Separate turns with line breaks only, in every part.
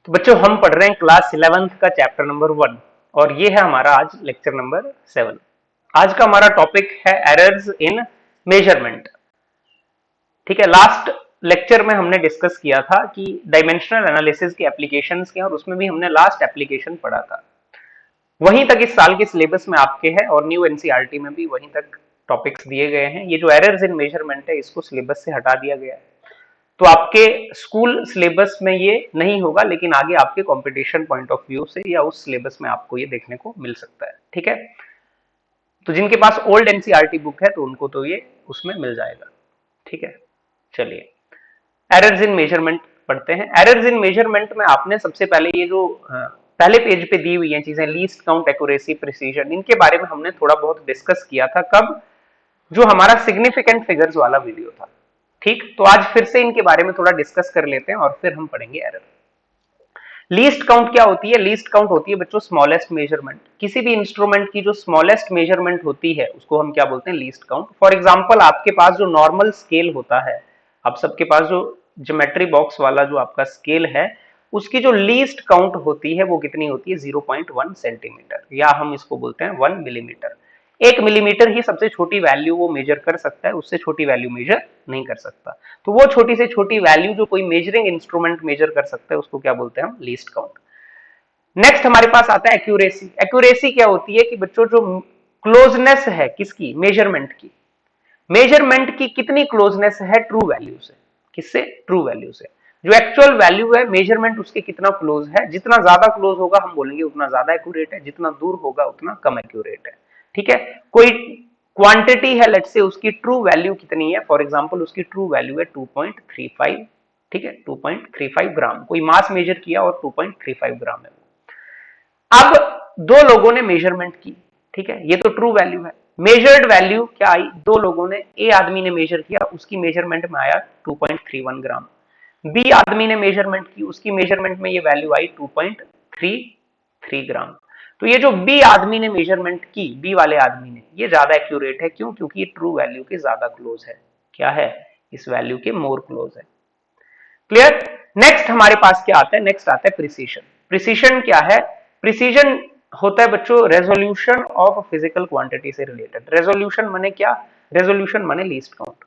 तो बच्चों हम पढ़ रहे हैं क्लास 11th का चैप्टर नंबर 1 और ये है हमारा आज लेक्चर नंबर 7। आज का हमारा टॉपिक है एरर्स इन मेजरमेंट। ठीक है, लास्ट लेक्चर में हमने डिस्कस किया था कि डायमेंशनल एनालिसिस के एप्लीकेशंस के, और उसमें भी हमने लास्ट एप्लीकेशन पढ़ा था। वहीं तक इस साल के सिलेबस में आपके है और न्यू एनसीईआरटी में भी वहीं तक टॉपिक्स दिए गए हैं। ये जो एरर्स इन मेजरमेंट है इसको सिलेबस से हटा दिया गया है, तो आपके स्कूल सिलेबस में ये नहीं होगा, लेकिन आगे आपके कंपटीशन पॉइंट ऑफ व्यू से या उस सिलेबस में आपको ये देखने को मिल सकता है। ठीक है, तो जिनके पास ओल्ड एनसीईआरटी बुक है तो उनको तो ये उसमें मिल जाएगा। ठीक है, चलिए एरर्स इन मेजरमेंट पढ़ते हैं। एरर्स इन मेजरमेंट में आपने सबसे पहले ये जो पहले पेज पे दी हुई हैं चीजें, लीस्ट काउंट, एक्यूरेसी, प्रिसीजन, इनके बारे में हमने थोड़ा बहुत डिस्कस किया था। कब? जो हमारा सिग्निफिकेंट फिगर्स वाला वीडियो था। ठीक, तो आज फिर से इनके बारे में थोड़ा डिस्कस कर लेते हैं और फिर हम पढ़ेंगे एरर। लीस्ट काउंट क्या होती है? लीस्ट काउंट होती है बच्चों स्मॉलेस्ट मेजरमेंट। किसी भी इंस्ट्रूमेंट की जो स्मॉलेस्ट मेजरमेंट होती है उसको हम क्या बोलते हैं? Least count. फॉर एग्जांपल आपके पास जो नॉर्मल स्केल होता है, आप सबके पास जो ज्योमेट्री बॉक्स वाला जो आपका स्केल है, उसकी जो लीस्ट काउंट होती है वो कितनी होती है? 0.1 सेंटीमीटर, या हम इसको बोलते हैं 1 मिलीमीटर। 1 मिलीमीटर ही सबसे छोटी वैल्यू वो मेजर कर सकता है, उससे छोटी वैल्यू मेजर नहीं कर सकता। तो वो छोटी से छोटी वैल्यू जो कोई मेजरिंग इंस्ट्रूमेंट मेजर कर सकता है उसको क्या बोलते हैं हम? Least count. नेक्स्ट हमारे पास आता है एक्यूरेसी। एक्यूरेसी क्या होती है कि बच्चों जो क्लोजनेस है किसकी? मेजरमेंट की। मेजरमेंट की कितनी क्लोजनेस है ट्रू वैल्यू से? किससे? ट्रू वैल्यू से। जो एक्चुअल वैल्यू है मेजरमेंट उसके कितना क्लोज है, जितना ज्यादा क्लोज होगा हम बोलेंगे उतना ज्यादा एक्यूरेट है, जितना दूर होगा उतना कम एक्यूरेट है। ठीक है, कोई क्वांटिटी है, लेट्स से उसकी ट्रू वैल्यू कितनी है? फॉर एग्जांपल उसकी ट्रू वैल्यू है 2.35। ठीक है, 2.35 ग्राम। कोई मास मेजर किया और 2.35 ग्राम है। अब दो लोगों ने मेजरमेंट की, ठीक है, ये तो ट्रू वैल्यू है। मेजर्ड वैल्यू क्या आई? दो लोगों ने, ए आदमी ने मेजर किया, उसकी मेजरमेंट में आया 2.31 ग्राम। बी आदमी ने मेजरमेंट की, उसकी मेजरमेंट में ये वैल्यू आई 2.33 ग्राम। तो ये जो बी आदमी ने मेजरमेंट की, बी वाले आदमी ने, ये ज्यादा एक्यूरेट है। क्यों? क्योंकि ये ट्रू वैल्यू के ज्यादा क्लोज है। क्या है? इस वैल्यू के मोर क्लोज है। क्लियर? नेक्स्ट हमारे पास क्या आता है? नेक्स्ट आता है प्रिसीजन। प्रिसीजन क्या है? प्रिसीजन होता है बच्चों रेजोल्यूशन ऑफ फिजिकल क्वांटिटी से रिलेटेड। रेजोल्यूशन माने क्या? रेजोल्यूशन माने लीस्ट काउंट।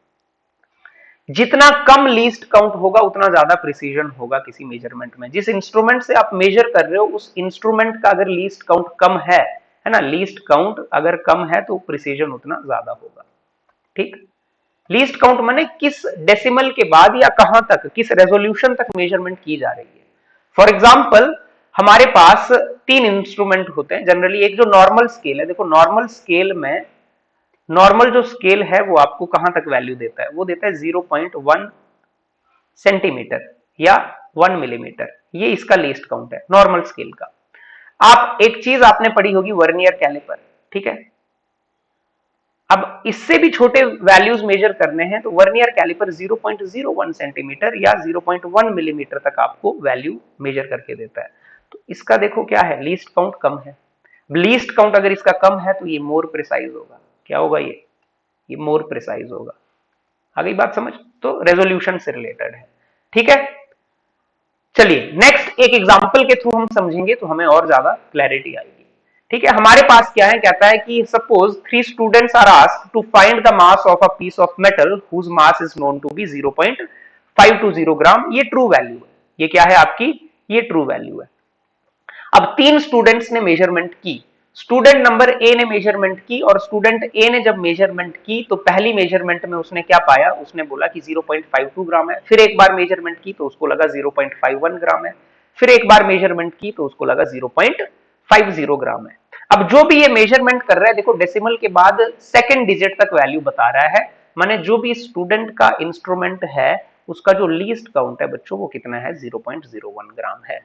जितना कम लीस्ट काउंट होगा उतना ज्यादा प्रिसीजन होगा किसी मेजरमेंट में। जिस इंस्ट्रूमेंट से आप मेजर कर रहे हो उस इंस्ट्रूमेंट का अगर लीस्ट काउंट कम है ना, लीस्ट काउंट अगर कम है तो प्रिसीजन उतना ज्यादा होगा। ठीक, लीस्ट काउंट माने किस डेसिमल के बाद या कहां तक, किस रेजोल्यूशन तक मेजरमेंट की जा रही है। फॉर एग्जांपल हमारे पास 3 इंस्ट्रूमेंट होते हैं जनरली। एक जो नॉर्मल स्केल है, देखो नॉर्मल स्केल में, नॉर्मल जो स्केल है वो आपको कहां तक वैल्यू देता है? वो देता है 0.1 सेंटीमीटर या 1 मिलीमीटर। ये इसका लीस्ट काउंट है नॉर्मल स्केल का। आप एक चीज आपने पढ़ी होगी, वर्नियर कैलिपर। ठीक है, अब इससे भी छोटे वैल्यूज मेजर करने हैं तो वर्नियर कैलिपर 0.01 सेंटीमीटर या 0.1 मिलीमीटर तक आपको वैल्यू मेजर करके देता है। तो इसका देखो क्या है? लीस्ट काउंट कम है। लीस्ट काउंट अगर इसका कम है तो ये मोर प्रिसाइज होगा। क्या होगा? ये मोर प्रिसाइज होगा। आ गई बात समझ? तो रेजोल्यूशन से रिलेटेड है। ठीक है, चलिए नेक्स्ट एक एग्जांपल के थ्रू हम समझेंगे तो हमें और ज्यादा क्लैरिटी आएगी। ठीक है, हमारे पास क्या है? कहता है कि suppose 3 students are asked to find the mass of a piece of metal whose mass is known to be 0.520 gram. ये ट्रू वैल्यू है। ये क्या है आपकी? ये ट्रू वैल्यू है। अब 3 स्टूडेंट्स ने मेजरमेंट की। स्टूडेंट नंबर ए ने मेजरमेंट की, और स्टूडेंट ए ने जब मेजरमेंट की तो पहली मेजरमेंट में उसने क्या पाया? उसने बोला कि 0.52 ग्राम है। फिर एक बार मेजरमेंट की तो उसको लगा 0.51 ग्राम है। फिर एक बार मेजरमेंट की तो उसको लगा 0.50 ग्राम है। अब जो भी ये मेजरमेंट कर रहा है, देखो डेसिमल के बाद सेकेंड डिजिट तक वैल्यू बता रहा है। माने जो भी स्टूडेंट का इंस्ट्रूमेंट है उसका जो लीस्ट काउंट है बच्चों वो कितना है? 0.01 ग्राम है।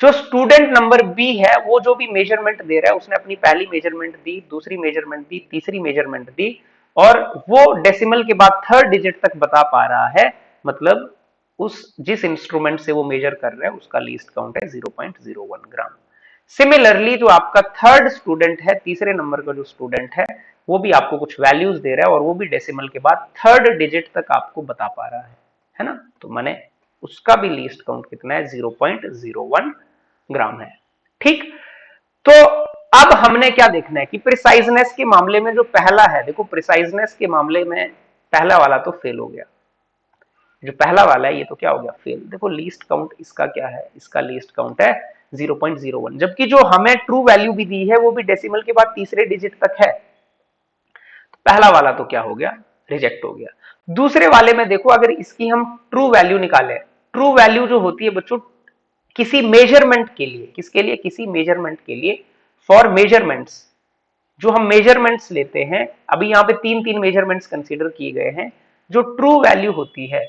जो स्टूडेंट नंबर बी है वो जो भी मेजरमेंट दे रहा है, उसने अपनी पहली मेजरमेंट दी, दूसरी मेजरमेंट दी, तीसरी मेजरमेंट दी, और वो डेसिमल के बाद थर्ड डिजिट तक बता पा रहा है। मतलब उस जिस इंस्ट्रूमेंट से वो मेजर कर रहा है उसका लीस्ट काउंट है 0.01 ग्राम। सिमिलरली जो आपका थर्ड स्टूडेंट है, तीसरे नंबर का जो स्टूडेंट है, वो भी आपको कुछ वैल्यूज दे रहा है और वो भी डेसिमल के बाद थर्ड डिजिट तक आपको बता पा रहा है ना? तो माने उसका भी लीस्ट काउंट कितना है, 0.01 ग्राम है। ठीक, तो अब हमने क्या देखना है कि प्रिसाइजनेस के मामले में जो पहला है, देखो प्रिसाइजनेस के मामले में पहला वाला तो फेल हो गया, जो पहला वाला है ये तो क्या हो गया, फेल। देखो लीस्ट काउंट इसका क्या है, इसका लीस्ट काउंट है 0.01, जबकि जो हमें ट्रू वैल्यू भी दी है वो भी डेसिमल के बाद तीसरे डिजिट तक है। तो पहला वाला तो क्या हो गया, रिजेक्ट हो गया। दूसरे वाले में देखो, अगर इसकी हम ट्रू वैल्यू निकालें, ट्रू वैल्यू जो होती है बच्चों किसी मेजरमेंट के लिए, किसके लिए, किसी मेजरमेंट के लिए, फॉर मेजरमेंट्स, जो हम मेजरमेंट्स लेते हैं, अभी यहां पे तीन तीन मेजरमेंट्स कंसीडर किए गए हैं, जो ट्रू वैल्यू होती है,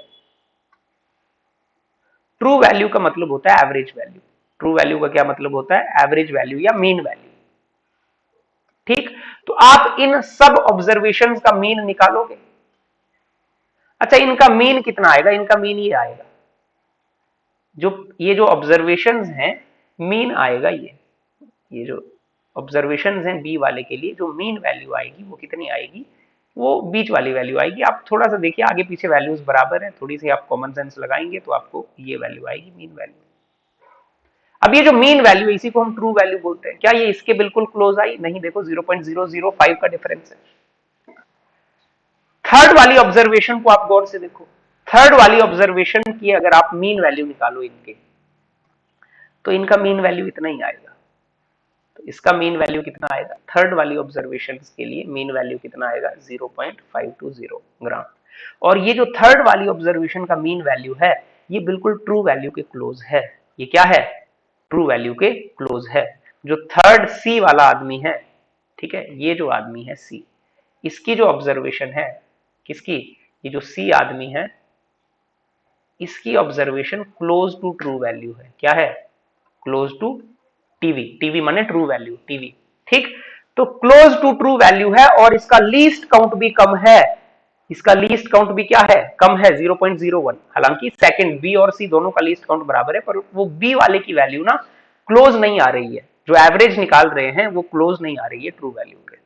ट्रू वैल्यू का मतलब होता है एवरेज वैल्यू। ट्रू वैल्यू का क्या मतलब होता है, एवरेज वैल्यू या मीन वैल्यू। ठीक, तो आप इन सब ऑब्जर्वेशन का मीन निकालोगे। अच्छा, इनका मीन कितना आएगा, इनका मीन ये आएगा, जो ये जो ऑब्जर्वेशन हैं मीन आएगा, ये जो ऑब्जर्वेशन हैं बी वाले के लिए जो मीन वैल्यू आएगी वो कितनी आएगी, वो बीच वाली वैल्यू आएगी। आप थोड़ा सा देखिए आगे पीछे वैल्यूज बराबर है, थोड़ी सी आप कॉमन सेंस लगाएंगे तो आपको ये वैल्यू आएगी, मीन वैल्यू। अब ये जो मीन वैल्यू है इसी को हम ट्रू वैल्यू बोलते हैं। क्या ये इसके बिल्कुल क्लोज आई, नहीं, देखो 0.005 का डिफरेंस है। थर्ड वाली ऑब्जर्वेशन को आप गौर से देखो, थर्ड वाली ऑब्जर्वेशन की अगर आप मीन वैल्यू निकालो इनके, तो इनका मीन वैल्यू इतना ही आएगा। तो इसका मीन वैल्यू कितना आएगा, थर्ड वाली ऑब्जर्वेशन के लिए मीन वैल्यू कितना आएगा, 0.520 ग्राम। और ये जो थर्ड वाली ऑब्जर्वेशन का मीन वैल्यू है ये बिल्कुल ट्रू वैल्यू के क्लोज है। ये क्या है, ट्रू वैल्यू के क्लोज है। जो थर्ड सी वाला आदमी है, ठीक है, ये जो आदमी है सी, इसकी जो ऑब्जर्वेशन है, किसकी, ये जो सी आदमी है इसकी observation close to true value है। क्या है, क्लोज टू टीवी, टीवी माने ट्रू वैल्यू, टीवी। ठीक, तो क्लोज टू ट्रू वैल्यू है और इसका लीस्ट काउंट भी कम है, इसका लीस्ट काउंट भी क्या है, कम है, 0.01। हालांकि सेकंड बी और सी दोनों का लीस्ट काउंट बराबर है, पर वो बी वाले की वैल्यू ना क्लोज नहीं आ रही है, जो एवरेज निकाल रहे हैं वो क्लोज नहीं आ रही है ट्रू वैल्यू के।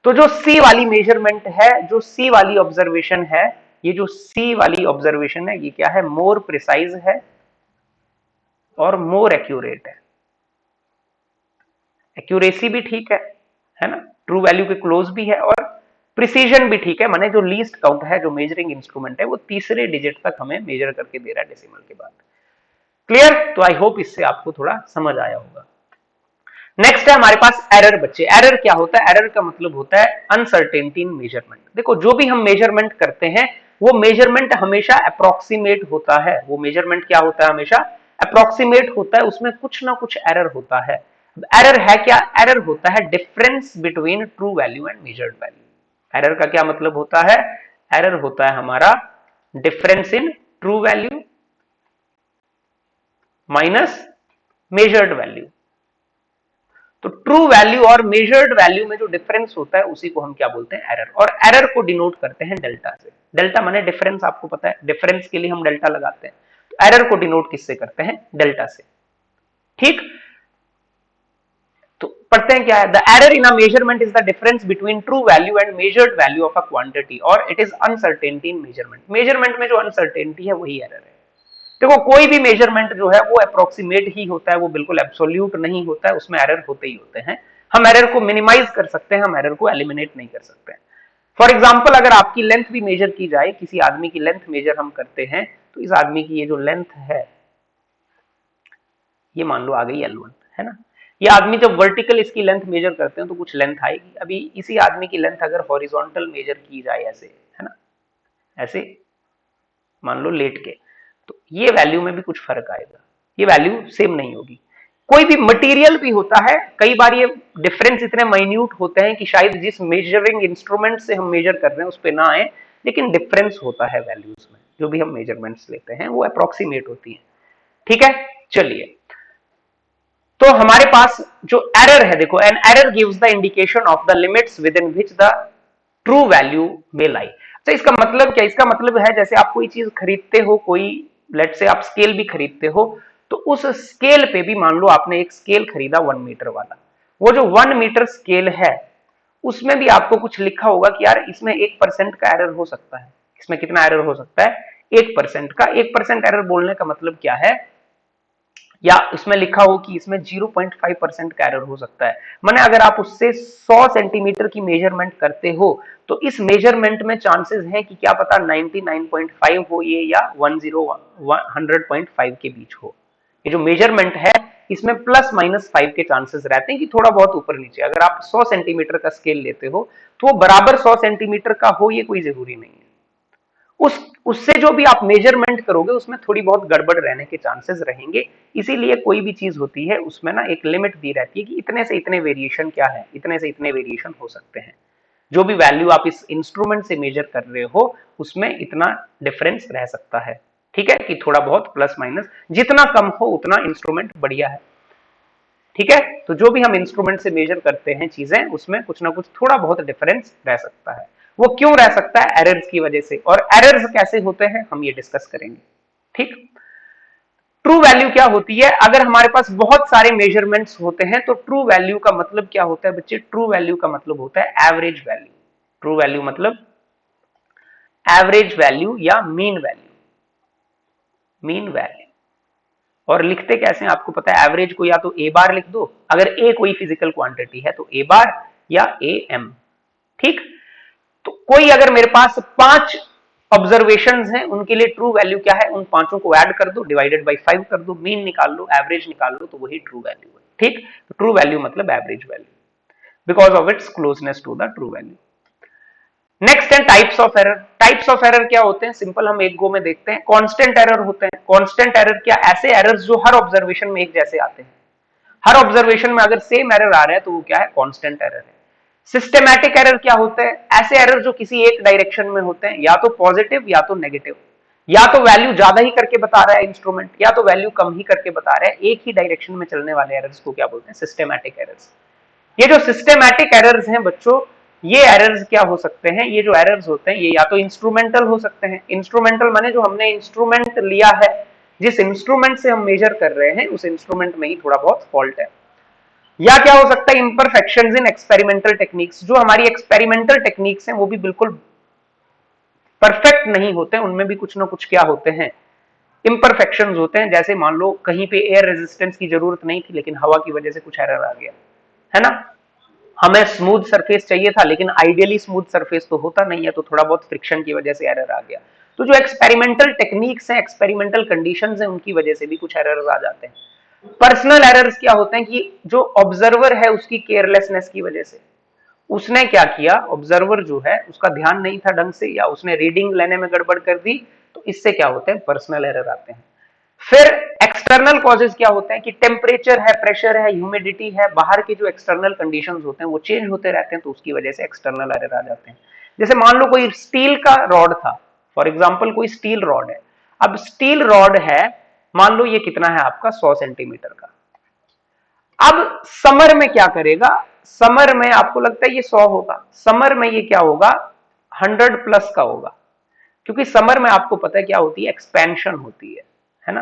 तो जो सी वाली मेजरमेंट है, जो सी वाली ऑब्जर्वेशन है, ये जो सी वाली ऑब्जर्वेशन है ये क्या है, मोर प्रिसाइज है और मोर एक्यूरेट है। एक्यूरेसी भी ठीक है ना, ट्रू वैल्यू के क्लोज भी है और प्रिसीजन भी ठीक है, माने जो लीस्ट काउंट है, जो मेजरिंग इंस्ट्रूमेंट है वो तीसरे डिजिट तक हमें मेजर करके दे रहा है डेसिमल के बाद। क्लियर, तो आई होप इससे आपको थोड़ा समझ आया होगा। नेक्स्ट है हमारे पास एरर बच्चे। एरर क्या होता है, एरर का मतलब होता है अनसर्टेनिटी इन मेजरमेंट। देखो जो भी हम मेजरमेंट करते हैं वो मेजरमेंट हमेशा अप्रोक्सीमेट होता है, वो मेजरमेंट क्या होता है, हमेशा अप्रोक्सीमेट होता है, उसमें कुछ ना कुछ एरर होता है। एरर है क्या, एरर होता है difference between true value and measured value. Error का क्या मतलब होता है, एरर होता है हमारा difference in true value minus measured value. तो ट्रू वैल्यू और मेजर्ड वैल्यू में जो डिफरेंस होता है उसी को हम क्या बोलते हैं, एरर। और एरर को डिनोट करते हैं डेल्टा से। डेल्टा माने डिफरेंस, आपको पता है डिफरेंस के लिए हम डेल्टा लगाते हैं, तो एरर को डिनोट किससे करते हैं, डेल्टा से। ठीक, तो पढ़ते हैं क्या है, the error in a measurement is the difference between true value and measured value of a quantity और it is uncertainty in measurement. Measurement में जो अनसर्टेनिटी है वही एरर है। देखो कोई भी मेजरमेंट जो है वो अप्रोक्सीमेट ही होता है, वो बिल्कुल एब्सोल्यूट नहीं होता है, उसमें एरर होते ही होते हैं। हम एरर को मिनिमाइज कर सकते हैं, हम एरर को एलिमिनेट नहीं कर सकते हैं। फॉर एग्जाम्पल अगर आपकी लेंथ भी मेजर की जाए, किसी आदमी की लेंथ मेजर हम करते हैं, तो इस आदमी की ये जो लेंथ है ये मान लो आ गई L1, है ना। ये आदमी जब वर्टिकल इसकी लेंथ मेजर करते हैं तो कुछ लेंथ आएगी। अभी इसी आदमी की लेंथ अगर हॉरिजॉन्टल मेजर की जाए ऐसे, है ना, ऐसे मान लो लेट के, तो ये वैल्यू में भी कुछ फर्क आएगा, ये वैल्यू सेम नहीं होगी। कोई भी मटेरियल भी होता है, कई बार ये डिफरेंस इतने माइन्यूट होते हैं कि शायद जिस मेजरिंग इंस्ट्रूमेंट से हम मेजर कर रहे हैं उस पर ना आए, लेकिन डिफरेंस होता है वैल्यूज में। जो भी हम मेजरमेंट्स लेते हैं वो अप्रोक्सीमेट होती है। ठीक है, चलिए, तो हमारे पास जो एरर है, देखो an error gives the indication of the limits within which the true value may lie. तो इसका मतलब क्या, इसका मतलब है जैसे आप कोई चीज खरीदते हो, कोई लेट से आप स्केल भी खरीदते हो, तो उस स्केल पे भी मान लो आपने एक स्केल खरीदा 1 मीटर वाला, वो जो 1 मीटर स्केल है उसमें भी आपको कुछ लिखा होगा कि यार इसमें 1% का एरर हो सकता है। इसमें कितना एरर हो सकता है, 1% का। 1% एरर बोलने का मतलब क्या है, या उसमें लिखा हो कि इसमें 0.5% का एरर हो सकता है। माने अगर आप उससे 100 सेंटीमीटर की मेजरमेंट करते हो तो इस मेजरमेंट में चांसेस है कि क्या पता 99.5 हो ये, या 100.5 के बीच हो। ये जो मेजरमेंट है इसमें ±5 के चांसेस रहते हैं कि थोड़ा बहुत ऊपर नीचे। अगर आप 100 सेंटीमीटर का स्केल लेते हो तो वो बराबर 100 सेंटीमीटर का हो, ये कोई जरूरी नहीं है। उससे जो भी आप मेजरमेंट करोगे उसमें थोड़ी बहुत गड़बड़ रहने के चांसेस रहेंगे। इसीलिए कोई भी चीज होती है उसमें ना एक लिमिट दी रहती है कि इतने से इतने वेरिएशन क्या है, इतने से इतने वेरिएशन हो सकते हैं। जो भी वैल्यू आप इस इंस्ट्रूमेंट से मेजर कर रहे हो उसमें इतना डिफरेंस रह सकता है। ठीक है, कि थोड़ा बहुत प्लस माइनस, जितना कम हो उतना इंस्ट्रूमेंट बढ़िया है। ठीक है, तो जो भी हम इंस्ट्रूमेंट से मेजर करते हैं चीजें, उसमें कुछ ना कुछ थोड़ा बहुत डिफरेंस रह सकता है। वो क्यों रह सकता है? एरर्स की वजह से। और एरर्स कैसे होते हैं हम ये डिस्कस करेंगे। ठीक, ट्रू वैल्यू क्या होती है? अगर हमारे पास बहुत सारे मेजरमेंट्स होते हैं तो ट्रू वैल्यू का मतलब क्या होता है बच्चे? ट्रू वैल्यू का मतलब होता है एवरेज वैल्यू। ट्रू वैल्यू मतलब एवरेज वैल्यू या मीन वैल्यू। मीन वैल्यू और लिखते कैसे हैं आपको पता है? एवरेज को या तो ए बार लिख दो, अगर ए कोई फिजिकल क्वांटिटी है तो ए बार या ए एम। ठीक, तो कोई अगर मेरे पास 5 ऑब्जर्वेशंस हैं, उनके लिए ट्रू वैल्यू क्या है? उन पांचों को ऐड कर दो, डिवाइडेड बाय 5 कर दो, मीन निकाल लो, एवरेज निकाल लो, तो वही ट्रू वैल्यू है। ठीक, तो ट्रू वैल्यू मतलब average value because of its closeness to the true value. Next है types of error. Types of error क्या होते हैं? सिंपल हम एक गो में देखते हैं। कांस्टेंट एरर होते हैं। कांस्टेंट एरर क्या? ऐसे एरर्स जो हर ऑब्जर्वेशन में एक जैसे आते हैं। हर ऑब्जर्वेशन में अगर सेम एरर आ रहा है तो वो क्या है? कांस्टेंट एरर है। सिस्टेमैटिक एरर क्या होते हैं? ऐसे एरर जो किसी एक डायरेक्शन में होते हैं, या तो पॉजिटिव या तो नेगेटिव, या तो वैल्यू ज्यादा ही करके बता रहा है इंस्ट्रूमेंट, या तो वैल्यू कम ही करके बता रहा है। एक ही डायरेक्शन में चलने वाले एरर्स को क्या बोलते हैं? Systematic errors. ये जो सिस्टेमैटिक एरर्स हैं बच्चों, ये एरर्स क्या हो सकते हैं? ये जो एरर्स होते हैं ये या तो इंस्ट्रूमेंटल हो सकते हैं। इंस्ट्रूमेंटल माने जो हमने इंस्ट्रूमेंट लिया है, जिस इंस्ट्रूमेंट से हम मेजर कर रहे हैं उस इंस्ट्रूमेंट में ही थोड़ा बहुत फॉल्ट है। या क्या हो सकता है? Imperfections in experimental techniques. जो हमारी एक्सपेरिमेंटल टेक्निक्स हैं वो भी बिल्कुल परफेक्ट नहीं होते, उनमें भी कुछ ना कुछ क्या होते हैं? इम्परफेक्शंस होते हैं। जैसे मान लो कहीं पे एयर रेजिस्टेंस की जरूरत नहीं थी लेकिन हवा की वजह से कुछ एरर आ गया, है ना। हमें स्मूथ सरफेस चाहिए था लेकिन आइडियली स्मूथ सरफेस तो होता नहीं है, तो थोड़ा बहुत फ्रिक्शन की वजह से एरर आ गया। तो जो एक्सपेरिमेंटल टेक्निक्स हैं, एक्सपेरिमेंटल कंडीशंस हैं, उनकी वजह से भी कुछ एरर्स आ जाते हैं। पर्सनल एरर्स क्या होते हैं? कि जो ऑब्जर्वर है उसकी केयरलेसनेस की वजह से, उसने क्या किया, ऑब्जर्वर जो है उसका ध्यान नहीं था ढंग से, या उसने रीडिंग लेने में गड़बड़ कर दी, तो इससे क्या होते हैं? पर्सनल एरर आते हैं। फिर एक्सटर्नल कॉजेज क्या होते हैं? कि टेम्परेचर है, प्रेशर है, ह्यूमिडिटी है, बाहर के जो एक्सटर्नल कंडीशंस होते हैं वो चेंज होते रहते हैं, तो उसकी वजह से एक्सटर्नल एरर आ जाते हैं। जैसे मान लो कोई स्टील का रॉड था, फॉर एग्जाम्पल कोई स्टील रॉड है। अब स्टील रॉड है, मान लो ये कितना है आपका? 100 सेंटीमीटर का। अब समर में क्या करेगा? समर में आपको लगता है ये 100 होगा, समर में ये क्या होगा? 100 प्लस का होगा। क्योंकि समर में आपको पता है क्या होती है? एक्सपेंशन होती है ना।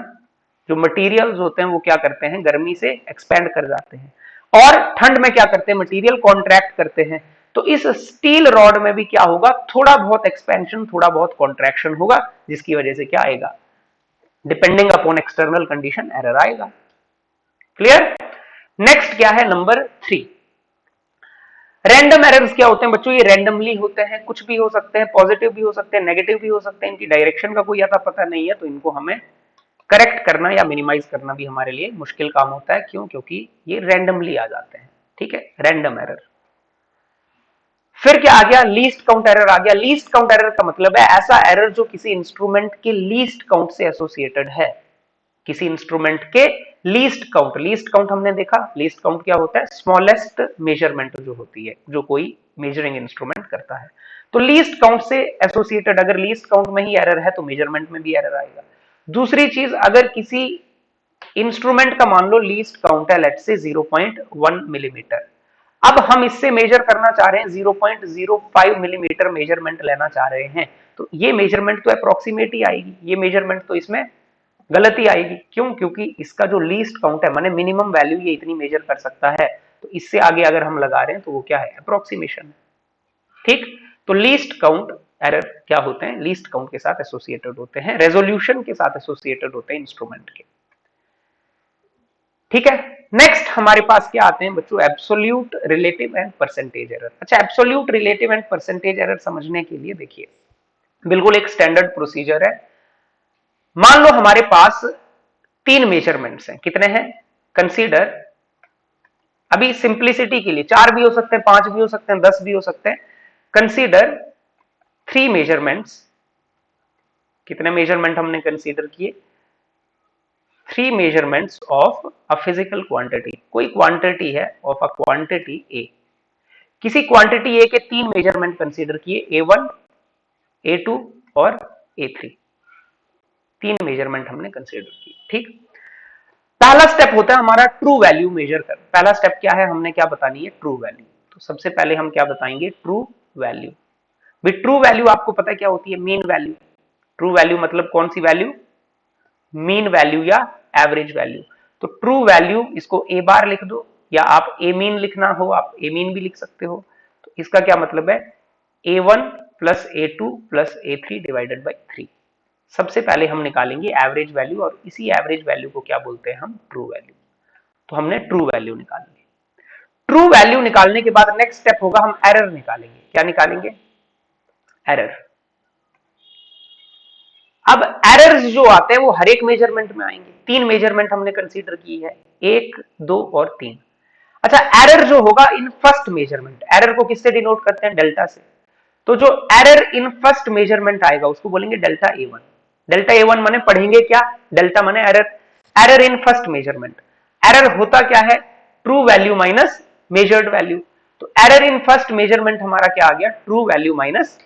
जो मटेरियल्स होते हैं वो क्या करते हैं? गर्मी से एक्सपेंड कर जाते हैं। और ठंड में क्या करते हैं? मटेरियल कॉन्ट्रैक्ट करते हैं। तो इस स्टील रॉड में भी क्या होगा? थोड़ा बहुत एक्सपेंशन, थोड़ा बहुत कॉन्ट्रैक्शन होगा, जिसकी वजह से क्या आएगा? Depending upon external condition error आएगा। क्लियर? नेक्स्ट क्या है? नंबर 3, रैंडम एरर्स क्या होते हैं बच्चों? ये रैंडमली होते हैं, कुछ भी हो सकते हैं, पॉजिटिव भी हो सकते हैं, नेगेटिव भी हो सकते हैं, इनकी डायरेक्शन का कोई अता पता नहीं है, तो इनको हमें करेक्ट करना या मिनिमाइज करना भी हमारे लिए मुश्किल काम होता है। क्यों? क्योंकि ये रैंडमली आ जाते हैं। ठीक है, रैंडम एरर। फिर क्या आ गया? लीस्ट काउंट एरर आ गया। लीस्ट काउंट एरर का मतलब है ऐसा एरर जो किसी इंस्ट्रूमेंट के लीस्ट काउंट से एसोसिएटेड है। किसी इंस्ट्रूमेंट के लीस्ट काउंट, लीस्ट काउंट हमने देखा, लीस्ट काउंट क्या होता है? स्मॉलेस्ट मेजरमेंट जो होती है, जो कोई मेजरिंग इंस्ट्रूमेंट करता है। तो लीस्ट काउंट से एसोसिएटेड अगर लीस्ट काउंट में ही एरर है तो मेजरमेंट में भी एरर आएगा। दूसरी चीज, अगर किसी इंस्ट्रूमेंट का मान लो लीस्ट काउंट है लेट्स से 0.1 मिलीमीटर, अब हम इससे मेजर करना चाह रहे हैं 0.05 मिलीमीटर मेजरमेंट लेना चाह रहे हैं, तो ये मेजरमेंट तो अप्रोक्सीमेट ही आएगी, ये मेजरमेंट तो इसमें गलती आएगी। क्यों? क्योंकि इसका जो लीस्ट काउंट है, माने मिनिमम वैल्यू ये इतनी मेजर कर सकता है, तो इससे आगे अगर हम लगा रहे हैं तो वो क्या है? अप्रोक्सीमेशन। ठीक, तो लीस्ट काउंट एरर क्या होते हैं, लीस्ट काउंट के साथ एसोसिएटेड होते हैं, रेजोल्यूशन के साथ एसोसिएटेड होते हैं इंस्ट्रूमेंट के। ठीक है, नेक्स्ट हमारे पास क्या आते हैं बच्चों, absolute, relative and percentage error. अच्छा, absolute, relative and percentage error समझने के लिए देखिए बिल्कुल एक स्टैंडर्ड प्रोसीजर है। मान लो हमारे पास 3 मेजरमेंट्स हैं, कितने हैं, कंसीडर, अभी सिंप्लिसिटी के लिए 4 भी हो सकते हैं, 5 भी हो सकते हैं, 10 भी हो सकते हैं, कंसीडर 3 मेजरमेंट्स। कितने मेजरमेंट हमने कंसीडर किए, 3 measurements of a physical quantity. कोई क्वांटिटी है ऑफ अ क्वांटिटी ए, किसी क्वांटिटी ए के 3 मेजरमेंट कंसीडर किए, A1, A2 और A3। 3 मेजरमेंट हमने कंसीडर किए। ठीक, पहला स्टेप होता है हमारा ट्रू वैल्यू मेजर कर। पहला स्टेप क्या है, हमने क्या बतानी है, ट्रू वैल्यू। तो सबसे पहले हम क्या बताएंगे, ट्रू वैल्यू। ट्रू वैल्यू आपको पता है क्या होती है, मीन वैल्यू। ट्रू वैल्यू मतलब कौन सी वैल्यू, मीन वैल्यू या एवरेज वैल्यू। तो ट्रू वैल्यू इसको ए बार लिख दो, या आप ए मीन लिखना हो आप ए मीन भी लिख सकते हो। तो इसका क्या मतलब है, A1 plus A2 plus A3 divided by 3। सबसे पहले हम निकालेंगे एवरेज वैल्यू, और इसी एवरेज वैल्यू को क्या बोलते हैं हम, ट्रू वैल्यू। तो हमने ट्रू वैल्यू निकाली। ट्रू वैल्यू निकालने के बाद नेक्स्ट स्टेप होगा हम एरर निकालेंगे। क्या निकालेंगे, एरर। अब एरर्स जो आते हैं वो हर एक मेजरमेंट में आएंगे। 3 मेजरमेंट हमने कंसीडर की है, 1, 2 और 3। अच्छा, एरर जो होगा इन फर्स्ट मेजरमेंट, एरर को किससे डिनोट करते हैं, डेल्टा से। तो जो एरर इन फर्स्ट मेजरमेंट आएगा उसको बोलेंगे डेल्टा A1। डेल्टा A1 माने पढ़ेंगे क्या, डेल्टा माने error, error in first measurement. Error होता क्या है, true value minus measured value. तो एरर इन फर्स्ट मेजरमेंट हमारा क्या आ गया, true value minus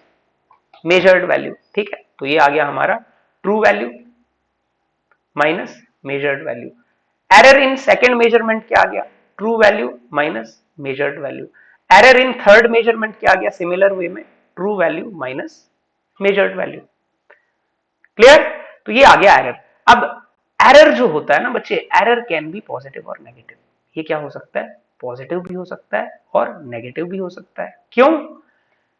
measured value. ठीक है, तो ये आ गया हमारा true value minus measured value. Error in second measurement क्या आ गया, true value minus measured value. Error in third measurement क्या आ गया, सिमिलर वे में true value minus measured value. Clear, तो ये आ गया एरर। अब एरर जो होता है ना बच्चे, एरर कैन बी पॉजिटिव और नेगेटिव। ये क्या हो सकता है, पॉजिटिव भी हो सकता है और नेगेटिव भी हो सकता है। क्यों,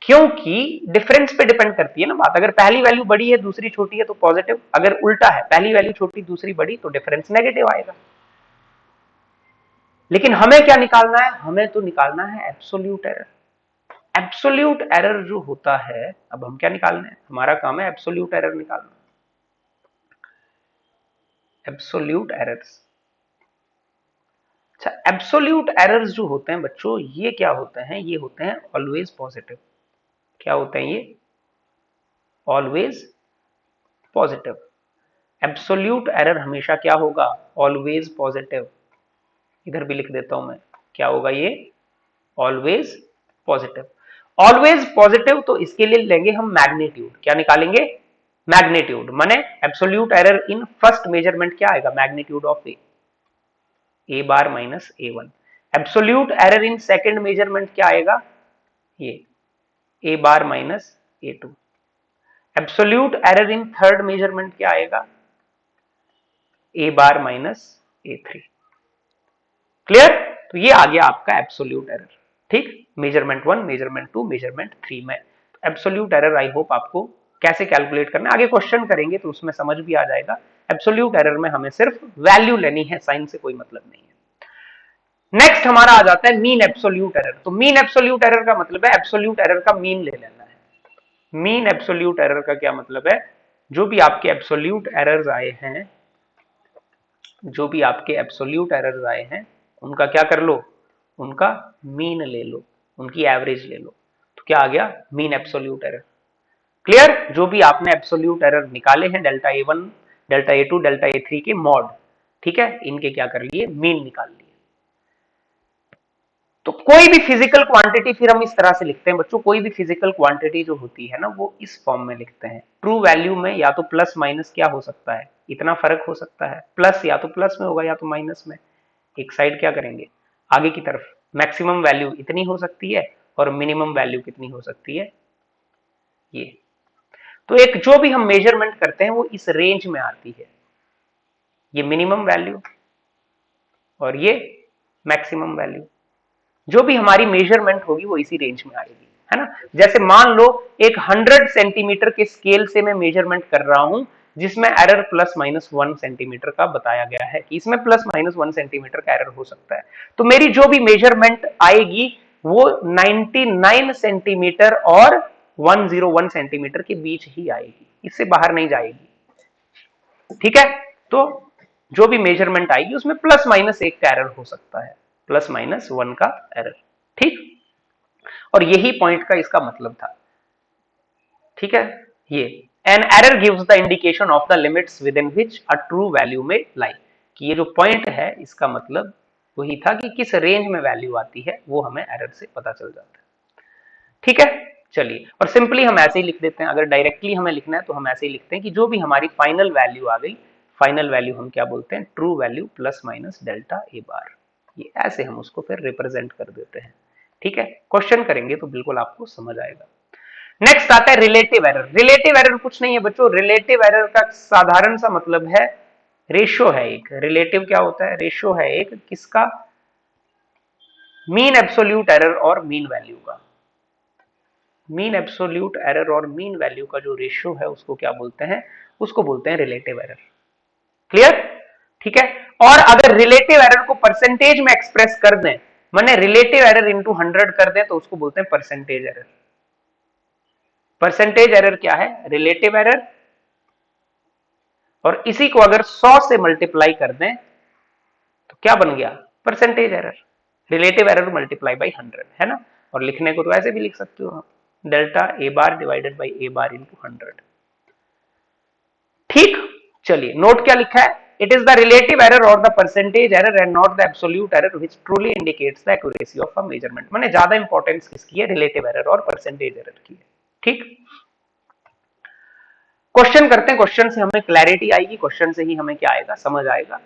क्योंकि डिफरेंस पे डिपेंड करती है ना बात। अगर पहली वैल्यू बड़ी है दूसरी छोटी है तो पॉजिटिव, अगर उल्टा है पहली वैल्यू छोटी दूसरी बड़ी तो डिफरेंस नेगेटिव आएगा। लेकिन हमें क्या निकालना है, हमें तो निकालना है एब्सोल्यूट एरर। एब्सोल्यूट एरर जो होता है, अब हम क्या निकालना है, हमारा काम है एब्सोल्यूट एरर निकालना। एब्सोल्यूट एरर्स, अच्छा एब्सोल्यूट एरर्स जो होते हैं बच्चों, ये क्या होते हैं, ये होते हैं ऑलवेज पॉजिटिव। क्या होते हैं ये, ऑलवेज पॉजिटिव। एब्सोल्यूट एरर हमेशा क्या होगा, ऑलवेज पॉजिटिव। इधर भी लिख देता हूं मैं, क्या होगा ये, ऑलवेज पॉजिटिव। ऑलवेज पॉजिटिव, तो इसके लिए लेंगे हम मैग्नीट्यूड। क्या निकालेंगे, मैग्नीट्यूड। माने absolute error in first measurement क्या आएगा, magnitude of A bar minus A1। Absolute error in second measurement क्या आएगा, ये A bar minus A2। Absolute error in third measurement क्या आएगा, ए बार माइनस A3। क्लियर, तो ये आ गया आपका एब्सोल्यूट एरर। ठीक, मेजरमेंट 1, मेजरमेंट 2, मेजरमेंट 3 में। एब्सोल्यूट एरर आई होप आपको कैसे कैलकुलेट करना है, आगे क्वेश्चन करेंगे तो उसमें समझ भी आ जाएगा। एब्सोल्यूट एरर में हमें सिर्फ वैल्यू लेनी है, साइन से कोई मतलब नहीं है। नेक्स्ट हमारा आ जाता है मीन एब्सोल्यूट एरर। तो मीन एब्सोल्यूट एरर का मतलब है एब्सोल्यूट एरर का मीन ले लेना है। मीन एब्सोल्यूट एरर का क्या मतलब है, जो भी आपके एब्सोल्यूट एरर्स आए हैं, जो भी आपके एब्सोल्यूट एरर्स आए हैं उनका क्या कर लो, उनका मीन ले लो, उनकी एवरेज ले लो। तो क्या आ गया, मीन एब्सोल्यूट एरर। क्लियर, जो भी आपने एब्सोल्यूट एरर निकाले हैं, delta A1, delta A2, delta A3 के मॉड, ठीक है, इनके क्या कर लिए, मीन निकाल लिए। तो कोई भी फिजिकल क्वांटिटी फिर हम इस तरह से लिखते हैं बच्चों, कोई भी फिजिकल क्वांटिटी जो होती है ना वो इस फॉर्म में लिखते हैं। ट्रू वैल्यू में या तो प्लस माइनस क्या हो सकता है, इतना फर्क हो सकता है, प्लस या तो प्लस में होगा या तो माइनस में। एक साइड क्या करेंगे, आगे की तरफ मैक्सिमम वैल्यू इतनी हो सकती है और मिनिमम वैल्यू कितनी हो सकती है, ये। तो एक जो भी हम मेजरमेंट करते हैं वो इस रेंज में आती है, ये मिनिमम वैल्यू और ये मैक्सिमम वैल्यू। जो भी हमारी मेजरमेंट होगी वो इसी रेंज में आएगी, है ना। जैसे मान लो एक 100 सेंटीमीटर के स्केल से मैं मेजरमेंट कर रहा हूं, जिसमें एरर +-1 सेंटीमीटर का बताया गया है कि इसमें +-1 सेंटीमीटर का एरर हो सकता है। तो मेरी जो भी मेजरमेंट आएगी वो 99 सेंटीमीटर और 101 सेंटीमीटर के बीच ही आएगी, इससे बाहर नहीं जाएगी। ठीक है, तो जो भी मेजरमेंट आएगी उसमें +-1 का एरर हो सकता है, +-1 का एरर। ठीक, और यही पॉइंट का इसका मतलब था। ठीक है, ये N error gives the indication of the limits within which a true value में लाई, कि ये जो पॉइंट है इसका मतलब वही था कि किस रेंज में वैल्यू आती है वो हमें एरर से पता चल जाता है। ठीक है, चलिए, और सिंपली हम ऐसे ही लिख देते हैं। अगर डायरेक्टली हमें लिखना है तो हम ऐसे ही लिखते हैं कि जो भी हमारी फाइनल वैल्यू आ गई, फाइनल वैल्यू हम क्या बोलते हैं, ट्रू वैल्यू +- डेल्टा ए बार। ये ऐसे हम उसको फिर रिप्रेजेंट कर देते हैं। ठीक है, क्वेश्चन करेंगे तो बिल्कुल आपको समझ आएगा। नेक्स्ट आता है रिलेटिव एरर। रिलेटिव एरर कुछ नहीं है बच्चों, रिलेटिव एरर का साधारण सा मतलब है रेशो है एक। रिलेटिव क्या होता है, रेशो है एक किसका, मीन एब्सोल्यूट एरर और मीन वैल्यू का। मीन एब्सोल्यूट एरर और मीन वैल्यू का जो रेशियो है उसको क्या बोलते हैं, उसको बोलते हैं रिलेटिव एरर। क्लियर, ठीक है। और अगर रिलेटिव एरर को परसेंटेज में एक्सप्रेस कर दें, माने रिलेटिव एरर इंटू 100 कर दें, तो उसको बोलते हैं परसेंटेज एरर। परसेंटेज एरर क्या है, रिलेटिव एरर, और इसी को अगर 100 से मल्टीप्लाई कर दें तो क्या बन गया, percentage error. Relative error multiply by 100, है ना। और लिखने को तो ऐसे भी लिख सकते हो आप, delta A bar divided by A bar into 100। ठीक, चलिए नोट क्या लिखा है, it is the relative error और the percentage error and not the absolute error which truly indicates the accuracy of a measurement. माने ज्यादा इंपॉर्टेंस किसकी है, रिलेटिव एरर और परसेंटेज एरर की है। ठीक, क्वेश्चन करते हैं, क्वेश्चन से हमें क्लैरिटी आएगी, क्वेश्चन से ही हमें क्या आएगा, समझ आएगा।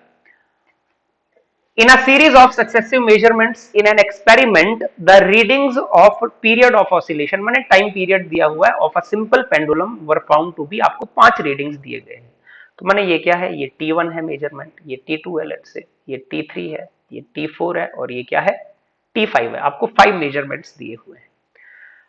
In a series of successive measurements in an experiment, the readings of period of oscillation, माने टाइम पीरियड दिया हुआ है, of a simple pendulum were found to be, आपको 5 रीडिंग्स दिए गए हैं। तो माने ये क्या है, ये T1 है मेजरमेंट, ये T2 है लेट्स से, ये T3 है, ये T4 है, और ये क्या है, T5 है। आपको 5 मेजरमेंट्स दिए हुए हैं।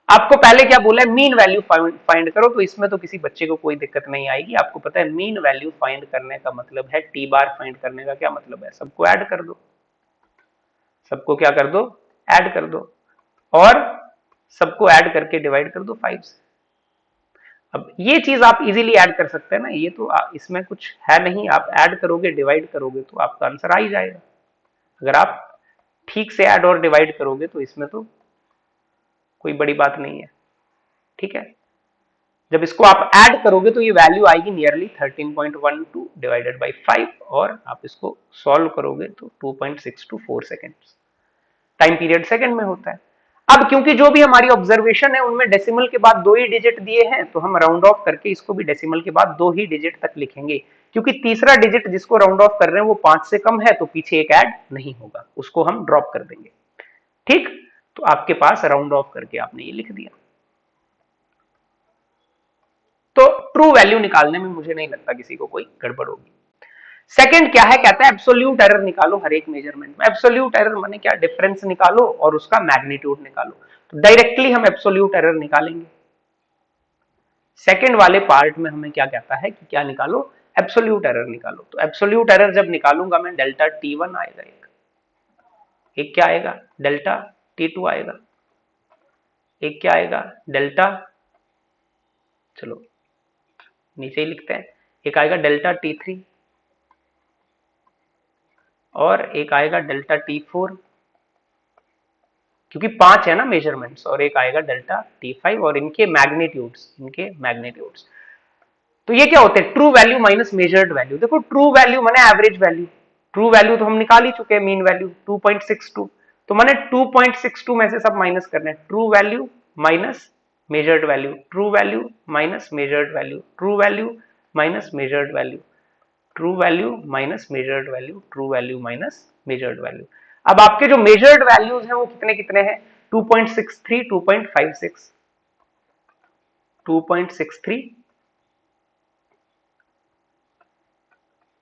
आपको पहले क्या बोला है, मीन वैल्यू फाइंड करो, तो इसमें तो किसी बच्चे को कोई दिक्कत नहीं आएगी। आपको पता है मीन वैल्यू फाइंड करने का मतलब है, टी बार फाइंड करने का क्या मतलब है, सबको ऐड कर दो, सबको क्या कर दो, ऐड कर दो, और सबको ऐड करके डिवाइड कर दो 5 से। अब ये चीज आप इजीली ऐड कर सकते हैं ना, ये तो इसमें कुछ है नहीं, आप ऐड करोगे डिवाइड करोगे तो आपका आंसर आ ही जाएगा। अगर आप ठीक से ऐड और डिवाइड करोगे तो इसमें तो कोई बड़ी बात नहीं है। ठीक है, जब इसको आप ऐड करोगे तो ये वैल्यू आएगी नियरली 13.12 डिवाइडेड बाई 5, और आप इसको सॉल्व करोगे तो 2.624 सेकेंड्स। टाइम पीरियड सेकंड में होता है। अब क्योंकि जो भी हमारी ऑब्जर्वेशन है उनमें डेसिमल के बाद 2 ही डिजिट दिए हैं, तो हम राउंड ऑफ करके इसको भी डेसिमल के बाद 2 ही डिजिट तक लिखेंगे, क्योंकि तीसरा डिजिट जिसको राउंड ऑफ कर रहे हैं वो 5 से कम है, तो पीछे एक ऐड नहीं होगा, उसको हम ड्रॉप कर देंगे। ठीक, तो आपके पास राउंड ऑफ करके आपने ये लिख दिया। तो ट्रू वैल्यू निकालने में मुझे नहीं लगता किसी को कोई गड़बड़ होगी। सेकंड क्या है, कहता है एब्सोल्यूट एरर निकालो हर एक मेजरमेंट में। एब्सोल्यूट एरर माने क्या, डिफरेंस निकालो और उसका मैग्नीट्यूड निकालो। तो डायरेक्टली हम एब्सोल्यूट एरर निकालेंगे। सेकंड वाले पार्ट में हमें क्या कहता है कि क्या निकालो, एब्सोल्यूट एरर निकालो। तो एब्सोल्यूट एरर जब निकालूंगा मैं, डेल्टा T1 आएगा, एक क्या आएगा, डेल्टा T2 आएगा, एक क्या आएगा, डेल्टा, चलो नीचे ही लिखते हैं, एक आएगा डेल्टा T3, और एक आएगा डेल्टा T4, क्योंकि 5 है ना मेजरमेंट्स, और एक आएगा डेल्टा T5, और इनके मैग्नीट्यूड्स। तो ये क्या होते हैं, true value minus measured value. देखो ट्रू वैल्यू माने एवरेज वैल्यू, ट्रू वैल्यू तो हम निकाल ही चुके हैं, मीन वैल्यू 2.62, तो माने 2.62 में से सब माइनस करने हैं, true value minus measured value, true value minus measured value, true value minus measured value, true value minus measured value, true value minus measured value. अब आपके जो मेजर्ड वैल्यूज हैं वो कितने कितने हैं, 2.63, 2.56, 2.63,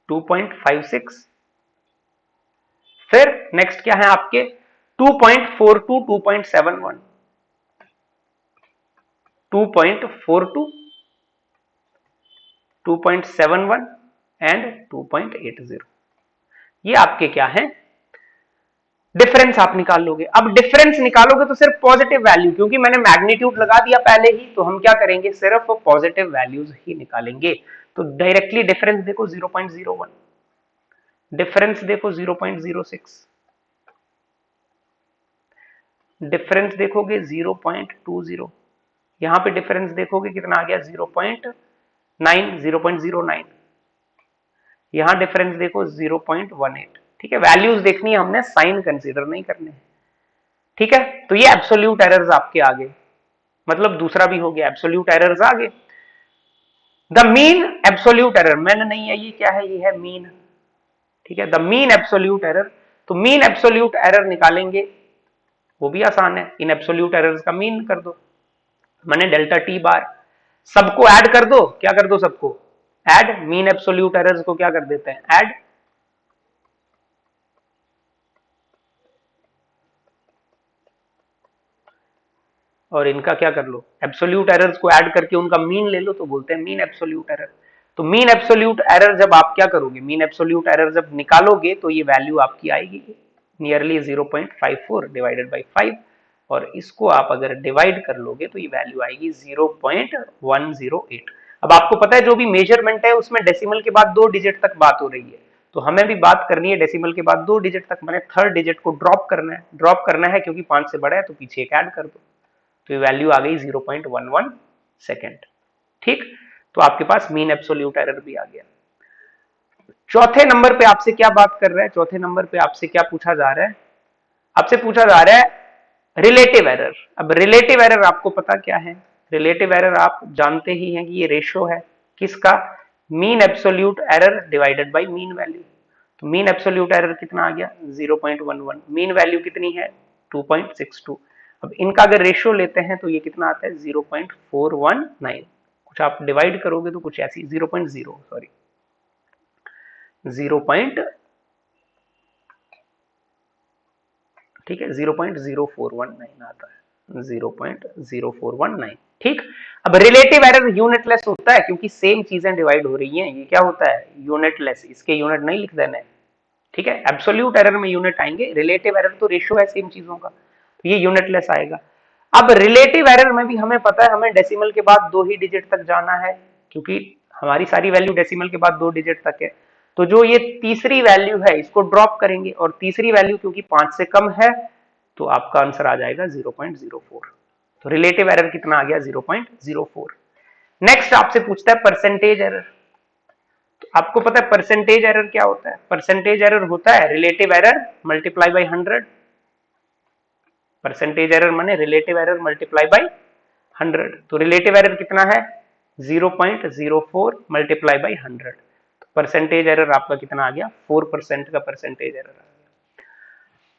2.56, फिर नेक्स्ट क्या है आपके 2.42, 2.71, 2.42, 2.71 एंड 2.80। ये आपके क्या है, डिफरेंस आप निकाल लोगे। अब डिफरेंस निकालोगे तो सिर्फ पॉजिटिव वैल्यू, क्योंकि मैंने मैग्नीट्यूड लगा दिया पहले ही, तो हम क्या करेंगे, सिर्फ पॉजिटिव वैल्यूज ही निकालेंगे। तो डायरेक्टली डिफरेंस देखो 0.01, डिफरेंस देखो 0.06, डिफरेंस देखोगे 0.20, यहां पे डिफरेंस देखोगे कितना आ गया 0.9, 0.09, यहां डिफरेंस देखो 0.18। ठीक है, वैल्यूज देखनी है हमने, साइन कंसीडर नहीं करने हैं। ठीक है, तो ये एब्सोल्यूट एरर्स आपके आगे, मतलब दूसरा भी हो गया, एब्सोल्यूट एरर्स आगे। द मीन एब्सोल्यूट एरर मैंने नहीं है, ये क्या है, ये है मीन। ठीक है, द मीन एब्सोल्यूट एरर, तो मीन एब्सोल्यूट एरर निकालेंगे, वो भी आसान है, इन एब्सोल्यूट एरर्स का मीन कर दो, मैंने डेल्टा टी बार, सबको ऐड कर दो, क्या कर दो सबको ऐड, मीन एब्सोल्यूट एरर्स को क्या कर देते हैं ऐड, और इनका क्या कर लो, एब्सोल्यूट एरर्स को ऐड करके उनका मीन ले लो, तो बोलते हैं मीन एब्सोल्यूट एरर। तो मीन एब्सोल्यूट एरर जब आप क्या करोगे, मीन एब्सोल्यूट एरर जब निकालोगे तो ये वैल्यू आपकी आएगी नियरली 0.54 डिवाइडेड बाई 5, और इसको आप अगर डिवाइड कर लोगे तो ये वैल्यू आएगी 0.108। अब आपको पता है जो भी मेजरमेंट है उसमें डेसिमल के बाद 2 डिजिट तक बात हो रही है, तो हमें भी बात करनी है डेसिमल के बाद 2 डिजिट तक, मैंने थर्ड डिजिट को ड्रॉप करना है क्योंकि 5 से बड़ा है, तो पीछे एक ऐड कर दो, तो ये वैल्यू आ गई 0.11 सेकेंड। ठीक, तो आपके पास मीन एब्सोल्यूट एरर भी आ गया। चौथे नंबर पे आपसे क्या बात कर रहा है, चौथे नंबर पे आपसे क्या पूछा जा रहा है, आपसे पूछा जा रहा है रिलेटिव एरर। अब रिलेटिव एरर आपको पता क्या है, रिलेटिव एरर आप जानते ही हैं कि ये रेशो है किसका, mean absolute error divided by mean value. तो मीन एब्सोल्यूट एरर कितना आ गया 0.11, मीन वैल्यू कितनी है 2.62। अब इनका अगर रेशियो लेते हैं तो ये कितना आता है 0.419, कुछ आप डिवाइड करोगे तो कुछ ऐसी 0.0 सॉरी 0. ठीक है 0.0419 आता है 0.0419। ठीक, अब रिलेटिव एरर यूनिटलेस होता है क्योंकि सेम चीजें डिवाइड हो रही हैं, ये क्या होता है यूनिटलेस, इसके यूनिट नहीं लिख देना है। ठीक है, एब्सोल्यूट एरर में यूनिट आएंगे, रिलेटिव एरर तो रेशियो है सेम चीजों का, तो ये यूनिटलेस आएगा। अब रिलेटिव एरर में भी हमें पता है हमें डेसिमल के बाद 2 ही डिजिट तक जाना है, क्योंकि हमारी सारी वैल्यू डेसिमल के बाद 2 डिजिट तक है, तो जो ये तीसरी वैल्यू है इसको ड्रॉप करेंगे, और तीसरी वैल्यू क्योंकि 5 से कम है तो आपका आंसर आ जाएगा 0.04। तो रिलेटिव एरर कितना आ गया 0.04। नेक्स्ट आपसे पूछता है परसेंटेज एरर। तो आपको पता है परसेंटेज एरर क्या होता है, परसेंटेज एरर होता है relative error multiply by 100। Percentage error माने रिलेटिव एरर मल्टीप्लाई बाई 100, तो रिलेटिव एरर कितना है 0.04 मल्टीप्लाई बाई 100, तो परसेंटेज एरर आपका कितना आ गया 4% का परसेंटेज एरर आ गया।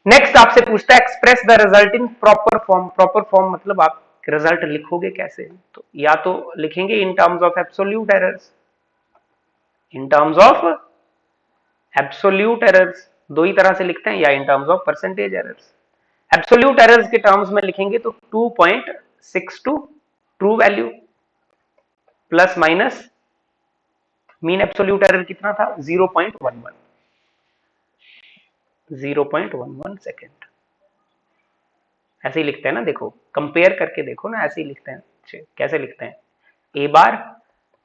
नेक्स्ट आपसे पूछता है express the result in proper form. Proper form मतलब आप रिजल्ट लिखोगे कैसे, तो या तो लिखेंगे in terms of absolute errors, in terms of absolute errors दो ही तरह से लिखते हैं, या in terms of percentage errors. Absolute errors के टर्म्स में लिखेंगे तो 2.62 true value plus minus mean absolute error कितना था 0.11 सेकेंड। ऐसे ही लिखते हैं ना, देखो कंपेयर करके देखो ना, ऐसे ही लिखते हैं। कैसे लिखते हैं, ए बार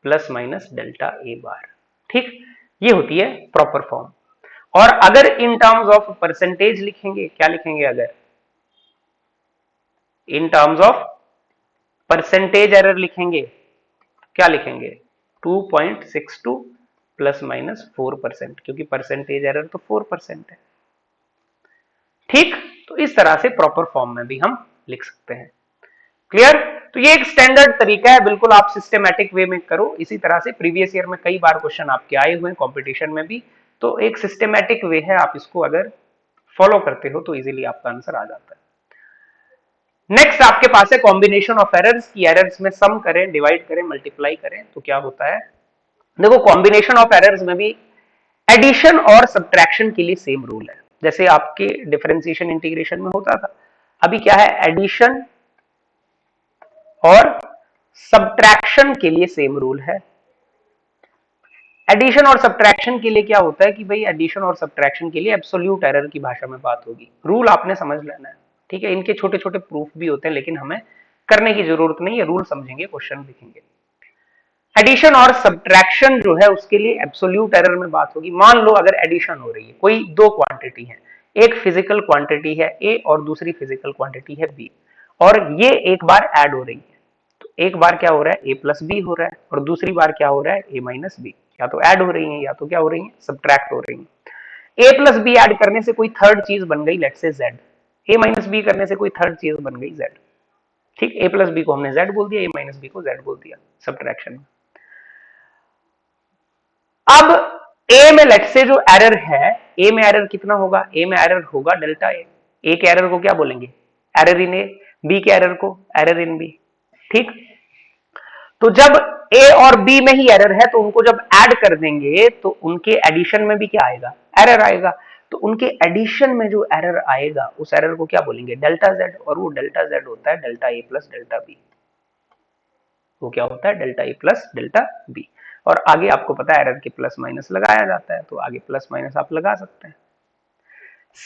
प्लस माइनस डेल्टा ए बार। ठीक, ये होती है प्रॉपर फॉर्म। और अगर इन टर्म्स ऑफ परसेंटेज लिखेंगे, क्या लिखेंगे, अगर in terms of percentage error लिखेंगे क्या लिखेंगे 2.62 प्लस माइनस 4%, क्योंकि परसेंटेज एरर तो 4% है। ठीक, तो इस तरह से प्रॉपर फॉर्म में भी हम लिख सकते हैं। क्लियर, तो ये एक स्टैंडर्ड तरीका है, बिल्कुल आप सिस्टमैटिक वे में करो। इसी तरह से प्रीवियस ईयर में कई बार क्वेश्चन आपके आए हुए हैं कंपटीशन में भी, तो एक सिस्टमैटिक वे है, आप इसको अगर फॉलो करते हो तो इजीली आपका आंसर आ जाता है। नेक्स्ट आपके पास है कॉम्बिनेशन ऑफ एरर्स, की एरर्स में सम करें, डिवाइड करें, मल्टीप्लाई करें, तो क्या होता है। देखो कॉम्बिनेशन ऑफ एरर्स में भी एडिशन और सब्ट्रैक्शन के लिए सेम रूल है, जैसे आपके डिफरेंशिएशन इंटीग्रेशन में होता था। अभी क्या है, एडिशन और सब्ट्रैक्शन के लिए सेम रूल है। एडिशन और सब्ट्रैक्शन के लिए क्या होता है कि भाई एडिशन और सब्ट्रैक्शन के लिए एब्सोल्यूट एरर की भाषा में बात होगी। रूल आपने समझ लेना है, ठीक है। इनके छोटे छोटे प्रूफ भी होते हैं लेकिन हमें करने की जरूरत नहीं है, रूल समझेंगे, क्वेश्चन लिखेंगे। एडिशन और सब्ट्रैक्शन जो है उसके लिए एब्सोल्यूट एरर में बात होगी। मान लो अगर एडिशन हो रही है, कोई दो क्वांटिटी है, एक फिजिकल क्वांटिटी है ए और दूसरी फिजिकल क्वांटिटी है बी, और ये एक बार ऐड हो रही है। तो एक बार क्या हो रहा है, ए प्लस बी हो रहा है, और दूसरी बार क्या हो रहा है, ए माइनस बी। या तो ऐड हो रही है या तो क्या हो रही है, सब्ट्रैक्ट हो रही है। ए प्लस बी ऐड करने से कोई थर्ड चीज बन गई, let's say Z. A minus B करने से कोई थर्ड चीज बन गई, जेड। ठीक, ए प्लस बी को हमने जेड बोल दिया, ए माइनस बी को जेड बोल दिया सब्ट्रैक्शन में। अब ए में लेट से जो एरर है, ए में एरर कितना होगा, ए में एरर होगा डेल्टा ए। ए के एरर को क्या बोलेंगे, एरर इन ए। बी के एरर को एरर इन बी। ठीक, तो जब ए और बी में ही एरर है तो उनको जब ऐड कर देंगे तो उनके एडिशन में भी क्या आएगा, एरर आएगा। तो उनके एडिशन में जो एरर आएगा उस एरर को क्या बोलेंगे, डेल्टा जेड। और वो डेल्टा जेड होता है डेल्टा ए प्लस डेल्टा बी। वो क्या होता है, डेल्टा ए प्लस डेल्टा बी। और आगे आपको पता है एरर के प्लस माइनस लगाया जाता है, तो आगे प्लस माइनस आप लगा सकते हैं।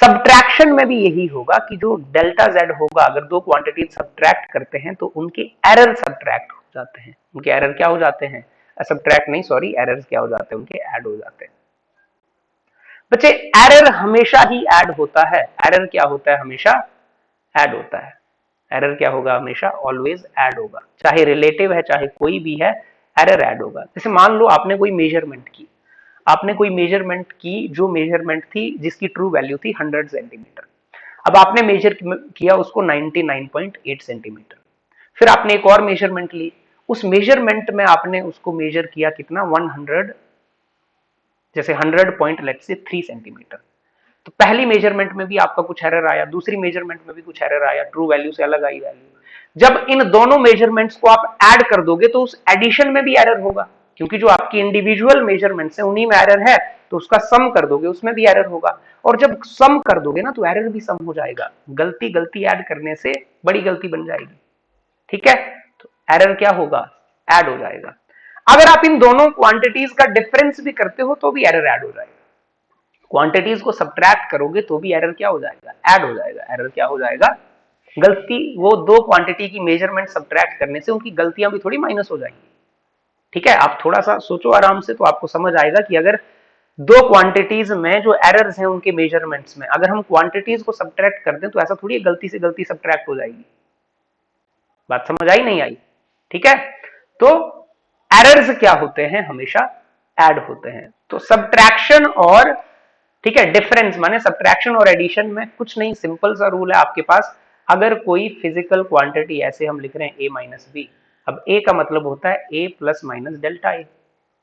सब्ट्रैक्शन में भी यही होगा कि जो डेल्टा जेड होगा, अगर दो क्वांटिटी सब्ट्रैक्ट करते हैं तो उनके एरर सब्ट्रैक्ट हो जाते हैं। उनके एरर क्या हो जाते हैं, सब्ट्रैक्ट नहीं सॉरी, एरर्स क्या हो जाते हैं, उनके ऐड हो जाते हैं। बच्चे एरर हमेशा ही ऐड होता है। एरर क्या होता है, हमेशा ऐड होता है। एरर क्या होगा, हमेशा ऑलवेज ऐड होगा, चाहे रिलेटिव है चाहे कोई भी है, एरर ऐड होगा। जैसे मान लो आपने कोई मेजरमेंट की, आपने कोई मेजरमेंट की, जो मेजरमेंट थी जिसकी ट्रू वैल्यू थी 100 सेंटीमीटर। अब आपने मेजर किया उसको 99.8 सेंटीमीटर। फिर आपने एक और मेजरमेंट ली, उस मेजरमेंट में आपने उसको मेजर किया कितना, 100, जैसे 100 पॉइंट लेट्स से 3 सेंटीमीटर। तो पहली मेजरमेंट में भी आपका कुछ एरर आया, दूसरी मेजरमेंट में भी कुछ एरर आया, ट्रू वैल्यू से अलग आई वैल्यू। जब इन दोनों मेजरमेंट्स को आप ऐड कर दोगे तो उस एडिशन में भी एरर होगा, क्योंकि जो आपकी इंडिविजुअल मेजरमेंट्स है उन्हीं में एरर है, तो उसका सम कर दोगे उसमें भी एरर होगा। और जब सम कर दोगे ना तो एरर भी सम हो जाएगा। गलती गलती ऐड करने से बड़ी गलती बन जाएगी, ठीक है। तो एरर क्या होगा, ऐड हो जाएगा। अगर आप इन दोनों क्वांटिटीज का डिफरेंस भी करते हो तो भी एरर ऐड हो जाएगा। क्वांटिटीज को सब्ट्रैक्ट करोगे तो भी एरर क्या हो जाएगा, ऐड हो जाएगा। एरर क्या हो जाएगा, गलती। वो दो क्वांटिटी की मेजरमेंट सब्ट्रैक्ट करने से उनकी गलतियां भी थोड़ी माइनस हो जाएंगी, ठीक है। आप थोड़ा सा सोचो आराम से तो आपको समझ आएगा कि अगर दो क्वांटिटीज में जो एरर्स हैं उनके मेजरमेंट्स में अगर हम क्वांटिटीज को सब्ट्रैक्ट कर दें तो ऐसा थोड़ी गलती से गलती सब्ट्रैक्ट हो जाएगी। बात समझ आई नहीं आई, ठीक है। तो एरर्स क्या होते हैं, हमेशा ऐड होते हैं। तो सब्ट्रैक्शन और, ठीक है, डिफरेंस माने सब्ट्रैक्शन और एडिशन में कुछ नहीं, सिंपल सा रूल है आपके पास। अगर कोई फिजिकल क्वांटिटी, ऐसे हम लिख रहे हैं a माइनस बी, अब a का मतलब होता है a plus minus delta A,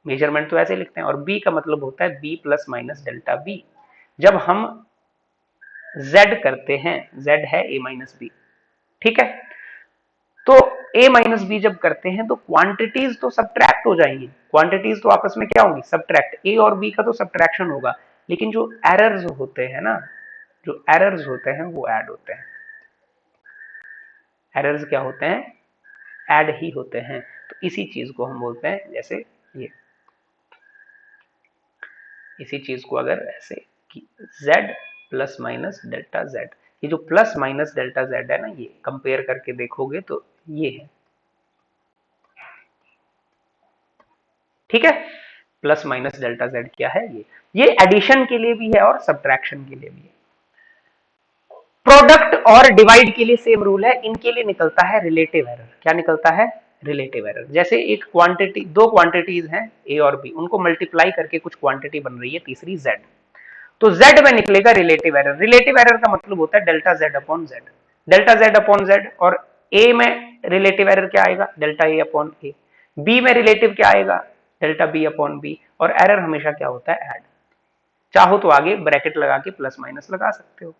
measurement तो ऐसे लिखते हैं, और b का मतलब होता है b plus minus delta b. जब हम z करते हैं, z है a माइनस बी, ठीक है, तो a माइनस बी जब करते हैं तो क्वांटिटीज तो सब्ट्रैक्ट हो जाएंगी, क्वांटिटीज तो आपस में क्या होंगी, सब्ट्रैक्ट। a और b का तो सब्ट्रैक्शन होगा, लेकिन जो एरर्स होते हैं ना, जो एरर्स होते हैं वो ऐड होते हैं। एरर्स क्या होते हैं, ऐड ही होते हैं। तो इसी चीज को हम बोलते हैं, जैसे ये, इसी चीज को अगर ऐसे कि z plus minus delta z, ये जो प्लस माइनस डेल्टा z है ना, ये कंपेयर करके देखोगे तो ये है, ठीक है। प्लस माइनस डेल्टा z क्या है, ये एडिशन के लिए भी है और सब्ट्रैक्शन के लिए भी है। प्रोडक्ट और डिवाइड के लिए सेम रूल है, इनके लिए निकलता है रिलेटिव एरर। क्या निकलता है, रिलेटिव एरर। जैसे एक क्वांटिटी, दो क्वांटिटीज हैं ए और बी, उनको मल्टीप्लाई करके कुछ क्वांटिटी बन रही है तीसरी जेड, तो जेड में निकलेगा रिलेटिव एरर। रिलेटिव एरर का मतलब होता है delta Z upon Z, delta Z upon Z. और ए में रिलेटिव एरर क्या आएगा, delta A upon A. B में रिलेटिव क्या आएगा, डेल्टा बी अपॉन बी। और एरर हमेशा क्या होता है, ऐड। चाहो तो आगे ब्रैकेट लगा के प्लस माइनस लगा सकते हो।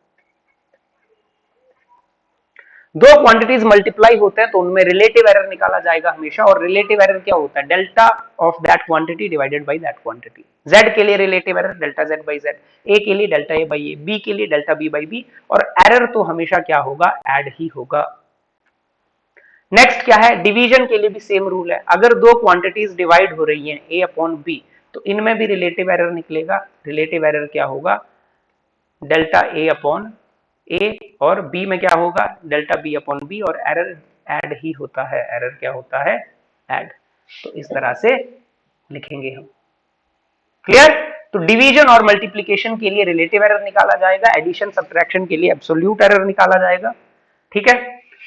दो क्वांटिटीज मल्टीप्लाई होते हैं तो उनमें रिलेटिव एरर निकाला जाएगा हमेशा। और रिलेटिव एरर क्या होता है, delta of that quantity divided by that quantity. Z के लिए relative error delta Z by Z, A के लिए delta A by A, B के लिए डेल्टा बी बाई बी। और एरर तो हमेशा क्या होगा, ऐड ही होगा। नेक्स्ट क्या है, डिवीजन के लिए भी सेम रूल है। अगर दो क्वांटिटीज डिवाइड हो रही हैं ए अपॉन बी, तो इनमें भी रिलेटिव एरर निकलेगा। रिलेटिव एरर क्या होगा, डेल्टा ए अपॉन ए, और बी में क्या होगा, डेल्टा बी अपॉन बी, और एरर ऐड ही होता है। एरर क्या होता है, ऐड। तो इस तरह से लिखेंगे हम। क्लियर। तो डिवीजन और मल्टीप्लीकेशन के लिए रिलेटिव एरर निकाला जाएगा, एडिशन सब्ट्रैक्शन के लिए एब्सोल्यूट एरर निकाला जाएगा। ठीक है,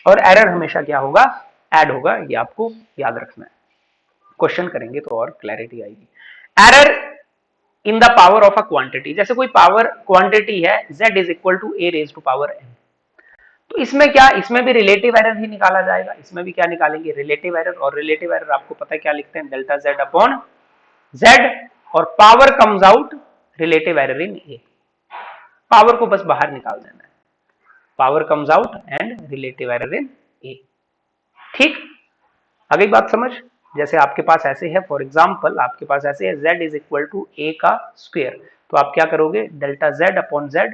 और एरर हमेशा क्या होगा, ऐड होगा। ये आपको याद रखना है, क्वेश्चन करेंगे तो और क्लैरिटी आएगी। Error in the power of a quantity, जैसे कोई पावर क्वांटिटी है z is equal to a raise to power n, तो इसमें क्या, इसमें भी रिलेटिव एरर ही निकाला जाएगा। इसमें भी क्या निकालेंगे, रिलेटिव एरर। और रिलेटिव एरर आपको पता है क्या लिखते हैं, डेल्टा z अपॉन z, और power comes out relative error in a। Power को बस बाहर निकाल देना है, power comes out and relative error in a। ठीक, आ गई बात समझ। जैसे आपके पास ऐसे है, फॉर एग्जाम्पल आपके पास ऐसे है z is equal to a का स्क्वायर, तो आप क्या करोगे, delta z upon z,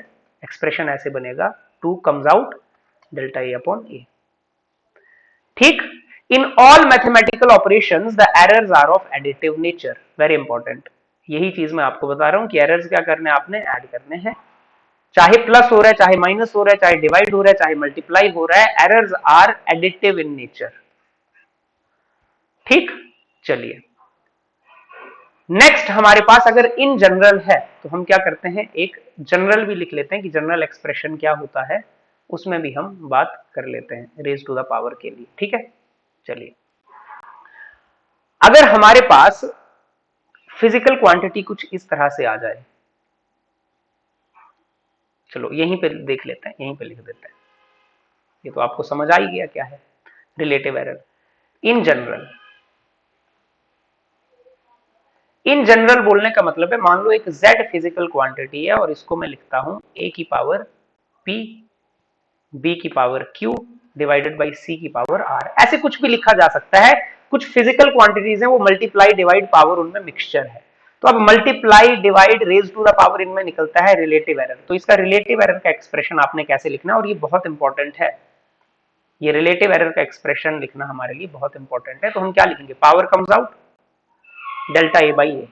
expression ऐसे बनेगा 2 comes out delta a upon a। ठीक, in all mathematical operations the errors are of additive nature, very important. यही चीज मैं आपको बता रहा हूं कि एरर्स क्या करने, आपने ऐड करने हैं। चाहे प्लस हो रहा है, चाहे माइनस हो रहा है, चाहे डिवाइड हो रहा है, चाहे मल्टीप्लाई हो रहा है, errors are additive in nature. ठीक, चलिए नेक्स्ट हमारे पास अगर इन जनरल है तो हम क्या करते हैं, एक जनरल भी लिख लेते हैं कि जनरल एक्सप्रेशन क्या होता है, उसमें भी हम बात कर लेते हैं रेज टू द पावर के लिए। ठीक है, चलिए अगर हमारे पास फिजिकल क्वांटिटी कुछ इस तरह से आ जाए, चलो यहीं पे देख लेते हैं, यहीं पे लिख देते हैं। ये तो आपको समझ आ ही गया क्या है relative error. In general, in general बोलने का मतलब है, मान लो एक z फिजिकल क्वांटिटी है और इसको मैं लिखता हूं a की पावर p, b की power q divided by c की पावर r। ऐसे कुछ भी लिखा जा सकता है। कुछ फिजिकल क्वांटिटीज हैं, वो मल्टीप्लाई डिवाइड पावर उनमें मिक्सचर है। तो अब multiply divide raise to the power इनमें निकलता है रिलेटिव एरर। तो इसका रिलेटिव एरर का एक्सप्रेशन आपने कैसे लिखना है, और ये बहुत इंपॉर्टेंट है। ये रिलेटिव एरर का एक्सप्रेशन लिखना हमारे लिए बहुत इंपॉर्टेंट है। तो हम क्या लिखेंगे, power comes out delta a by a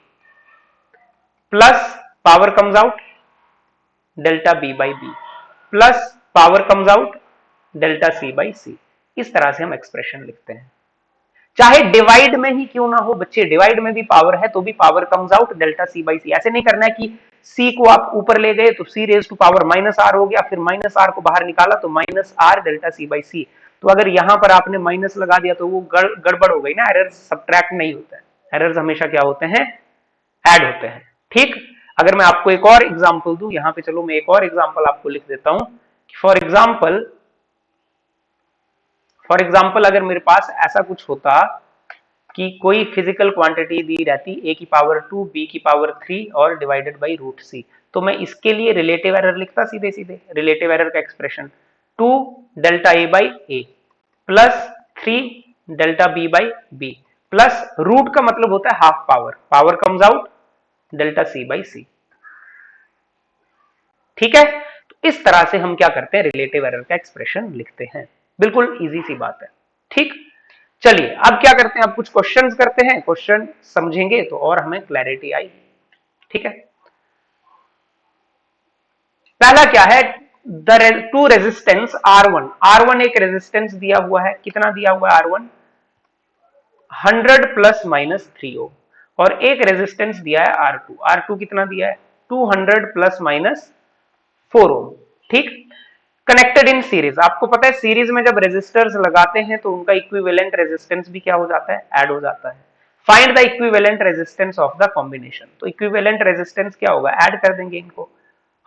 plus power comes out delta b by b plus power comes out delta c by c। इस तरह से हम एक्सप्रेशन लिखते हैं। चाहे डिवाइड में ही क्यों ना हो बच्चे, डिवाइड में भी पावर है तो भी power comes out delta c by c। ऐसे नहीं करना है कि c को आप ऊपर ले गए तो c raise to power minus r हो गया, फिर माइनस r को बाहर निकाला तो minus r delta c by c। तो अगर यहां पर आपने माइनस लगा दिया तो वो गड़बड़ हो गई ना, एरर्स सब्ट्रैक्ट नहीं होता है। एरर्स हमेशा क्या होते हैं, ऐड होते हैं। ठीक, अगर मैं आपको एक और एग्जांपल दूं यहां पे, चलो मैं एक और एग्जांपल आपको लिख देता हूं। फॉर एग्जांपल अगर मेरे पास ऐसा कुछ होता कि कोई फिजिकल क्वांटिटी दी रहती a की पावर 2, b की पावर 3 और डिवाइडेड बाई रूट c, तो मैं इसके लिए रिलेटिव एरर लिखता सीधे सीधे। रिलेटिव एरर का expression 2 delta a by a plus 3 delta b by b plus root का मतलब होता है half power, power comes out delta c by c। ठीक है, तो इस तरह से हम क्या करते हैं, रिलेटिव एरर का एक्सप्रेशन लिखते हैं। बिल्कुल इजी सी बात है। ठीक, चलिए अब क्या करते हैं, अब कुछ क्वेश्चंस करते हैं। क्वेश्चन समझेंगे तो और हमें क्लैरिटी आएगी। ठीक है, पहला क्या है, टू रेजिस्टेंस R1। R1 एक रेजिस्टेंस दिया हुआ है, कितना दिया हुआ है R1, 100 प्लस माइनस 3 ओम, और एक रेजिस्टेंस दिया है R2। R2 कितना दिया है, 200 प्लस माइनस 4 ओम। ठीक, कनेक्टेड इन सीरीज। आपको पता है सीरीज में जब रेजिस्टर्स लगाते हैं तो उनका इक्विवेलेंट रेजिस्टेंस भी क्या हो जाता है, ऐड हो जाता है। Find the equivalent resistance of the combination. तो इक्विवेलेंट रेजिस्टेंस क्या होगा, ऐड कर देंगे इनको,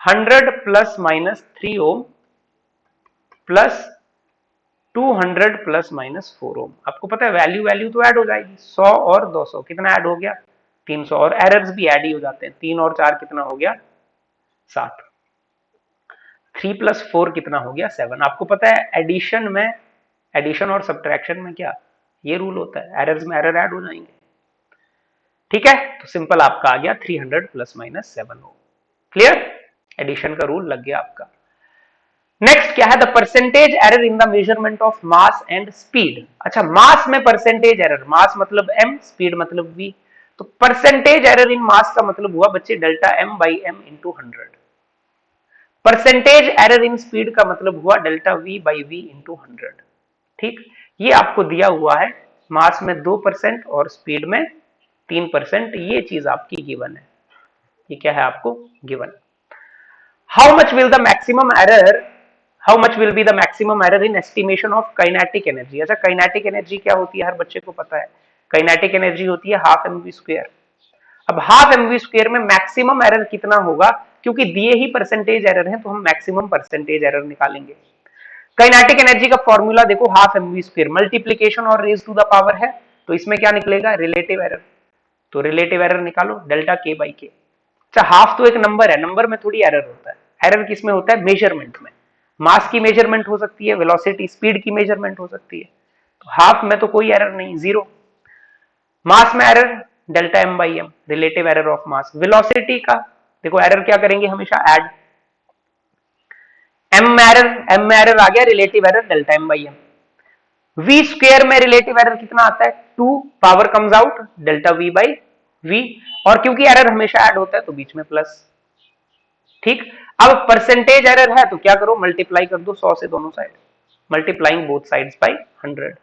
100 plus minus 3 ohm plus 200 plus minus 4 ओम। आपको पता है वैल्यू वैल्यू तो ऐड हो जाएगी, 100 और 200 कितना ऐड हो गया, 300। और एरर्स भी ऐड ही हो जाते हैं, 3 और 4 कितना हो गया, 7। 3 प्लस 4 कितना हो गया, 7। आपको पता है एडिशन में, एडिशन और सब्ट्रैक्शन में क्या ये रूल होता है, एरर्स में एरर ऐड हो जाएंगे। ठीक है, तो सिंपल आपका आ गया 300 प्लस माइनस 7 हो। क्लियर, एडिशन का रूल लग गया आपका। नेक्स्ट क्या है, the percentage error in the measurement of mass and speed. अच्छा, मास में परसेंटेज एरर, मास मतलब m, स्पीड मतलब v, तो परसेंटेज एरर इन मास का मतलब हुआ बच्चे delta m by m into 100। Percentage error in speed का मतलब हुआ delta v by v into 100। ठीक, ये आपको दिया हुआ है, मास में 2% और स्पीड में 3%, ये चीज आपकी गिवन है। ये क्या है आपको given. How much will the maximum error, how much will be the maximum error in estimation of kinetic energy. अच्छा, काइनेटिक एनर्जी क्या होती है, हर बच्चे को पता है, काइनेटिक एनर्जी होती है हाफ एम वी स्क्वायर। अब हाफ एम वी स्क्वायर में मैक्सिमम एरर कितना होगा, क्योंकि दिए ही परसेंटेज एरर है तो हम मैक्सिमम परसेंटेज एरर निकालेंगे। काइनेटिक एनर्जी का फॉर्मूला देखो, half m v square multiplication और रेज टू द पावर है, तो इसमें क्या निकलेगा, रिलेटिव एरर, तो रिलेटिव एरर निकालो डेल्टा के बाई के। अच्छा, हाफ तो एक नंबर है, नंबर में थोड़ी एरर होता है, एरर किस में होता है, मेजरमेंट में। मास की मेजरमेंट हो सकती है, वेलोसिटी स्पीड की मेजरमेंट हो सकती है, तो हाफ में तो कोई एरर नहीं, जीरो। मास में error delta m by m, relative error of mass. Velocity का देखो एरर क्या करेंगे हमेशा, ऐड, एम में एरर आ गया, relative error delta m by m. V square में रिलेटिव एरर कितना आता है, 2, power comes out delta v by v, और क्योंकि एरर हमेशा ऐड होता है तो बीच में प्लस। ठीक, अब परसेंटेज एरर है तो क्या करो, मल्टीप्लाई कर दो 100 से दोनों side, multiplying both sides by 100,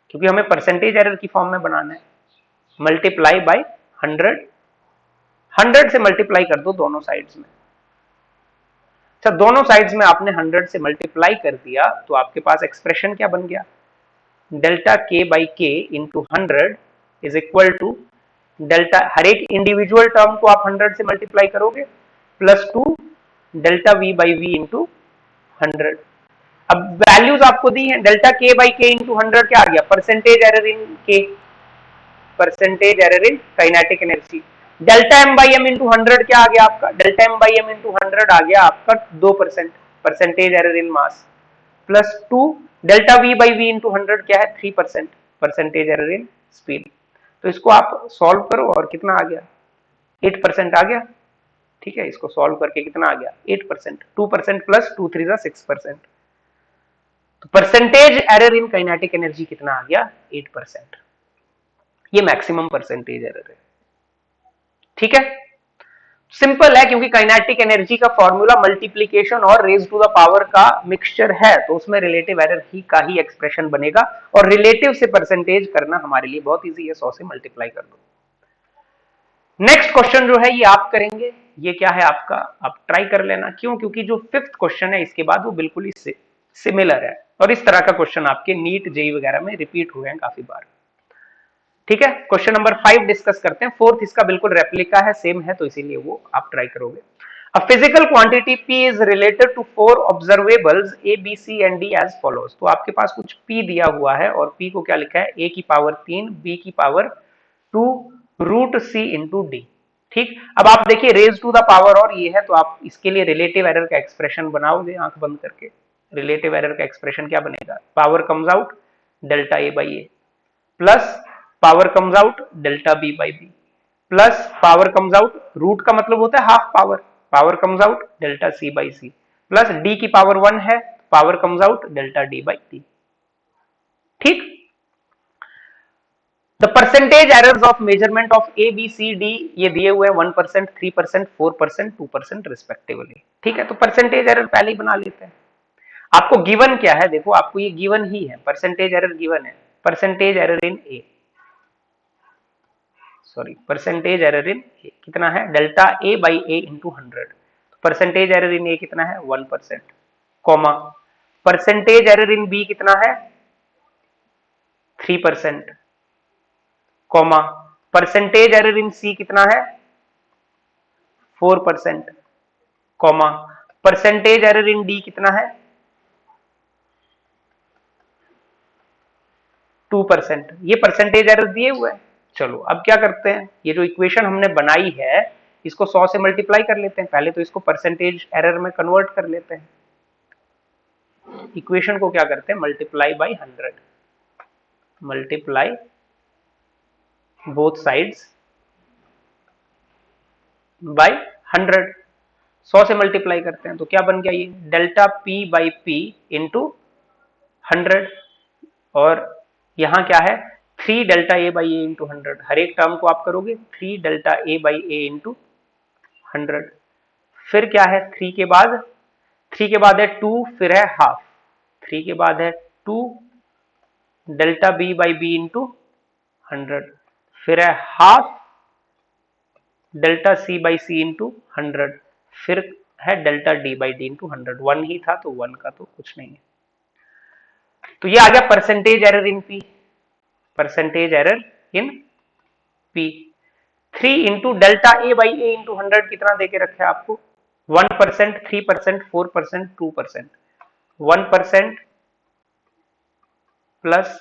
क्योंकि हमें परसेंटेज एरर की फॉर्म में बनाना है। मल्टीप्लाई बाय 100, 100 से मल्टीप्लाई कर दो दोनों साइड्स में। अच्छा, दोनों साइड्स में आपने 100 से मल्टीप्लाई कर दिया तो आपके पास एक्सप्रेशन क्या बन गया, delta K by K into 100 is equal to delta, हर एक इंडिविजुअल टर्म को आप 100 से मल्टीप्लाई करोगे, +2 delta v by v into 100। अब वैल्यूज आपको दी है, delta K by K into 100 क्या आ गया, percentage error in K, percentage error in kinetic energy. Delta m by m into 100 क्या आ गया आपका, delta m by m into 100 आ गया आपका 2%, percentage error in mass, +2 delta v by v into 100 क्या है, 3%, परसेंटेज एरर इन स्पीड। तो इसको आप सॉल्व करो और कितना आ गया, 8% आ गया। ठीक है, इसको सॉल्व करके कितना आ गया, 8%, 2% प्लस 2 3 6%, तो percentage error in kinetic energy कितना आ गया, 8%। ये मैक्सिमम परसेंटेज एरर है। ठीक है, सिंपल है, क्योंकि काइनेटिक एनर्जी का फॉर्मूला मल्टीप्लीकेशन और रेज टू द पावर का मिक्सचर है, तो उसमें रिलेटिव एरर ही का ही एक्सप्रेशन बनेगा, और रिलेटिव से परसेंटेज करना हमारे लिए बहुत इजी है, 100 से मल्टीप्लाई कर दो। नेक्स्ट क्वेश्चन जो है ये आप करेंगे, ये क्या है आपका, आप ट्राई कर लेना, क्यों, क्योंकि जो 5th क्वेश्चन है इसके बाद वो बिल्कुल ही सिमिलर है, और इस तरह का क्वेश्चन आपके नीट जेई वगैरह में रिपीट हुए हैं काफी बार। ठीक है, क्वेश्चन नंबर 5 डिस्कस करते हैं। 4th इसका बिल्कुल रेप्लिका है, सेम है, तो इसीलिए वो आप ट्राई करोगे। A physical quantity P is related to 4 observables A, B, C and D as follows। तो आपके पास कुछ P दिया हुआ है, और P को क्या लिखा है, A की पावर 3, B की power 2 root C into D. ठीक, अब आप देखिए रेज टू द पावर और ये है, तो आप इसके लिए रिलेटिव एरर का एक्सप्रेशन बनाओगे आंख बंद करके। रिलेटिव एरर का एक्सप्रेशन क्या बनेगा, power comes out delta A by A, plus power comes out delta B by B, plus power comes out, root का मतलब होता है half power, power comes out delta C by C, plus D की power 1 है, power comes out delta D by D. ठीक, the percentage errors of measurement of A B C D ये दिए हुए हैं 1%, 3%, 4%, 2% रिस्पेक्टिवली। ठीक है, तो परसेंटेज एरर पहले ही बना लेते हैं। आपको गिवन क्या है, देखो आपको ये गिवन ही है, परसेंटेज एरर गिवन है, percentage error in A, sorry percentage error in A कितना है, delta A by A into 100, percentage error in A कितना है 1%, comma percentage error in B कितना है 3%, comma percentage error in C कितना है 4%, comma percentage error in D कितना है 2%। ये परसेंटेज एरर दिए हुए हैं। चलो अब क्या करते हैं, ये जो इक्वेशन हमने बनाई है इसको 100 से मल्टीप्लाई कर लेते हैं, पहले तो इसको परसेंटेज एरर में कन्वर्ट कर लेते हैं। इक्वेशन को क्या करते हैं, multiply by 100, multiply both sides by 100। 100 से मल्टीप्लाई करते हैं तो क्या बन गया ये delta P by P into 100, और यहाँ क्या है 3 delta A by A into 100। हर एक टर्म को आप करोगे 3 delta A by A into 100। फिर क्या है 3 के बाद है 2, फिर है हाफ, 3 के बाद है 2 delta B by B into 100, फिर है half delta C by C into 100, फिर है delta D by D into 100। 1 ही था तो 1 का तो कुछ नहीं है। तो ये आ गया percentage error in P, percentage error in P. 3 into delta A by A into 100 कितना देके रखे आपको 1%, 3%, 4%, 2%। 1% प्लस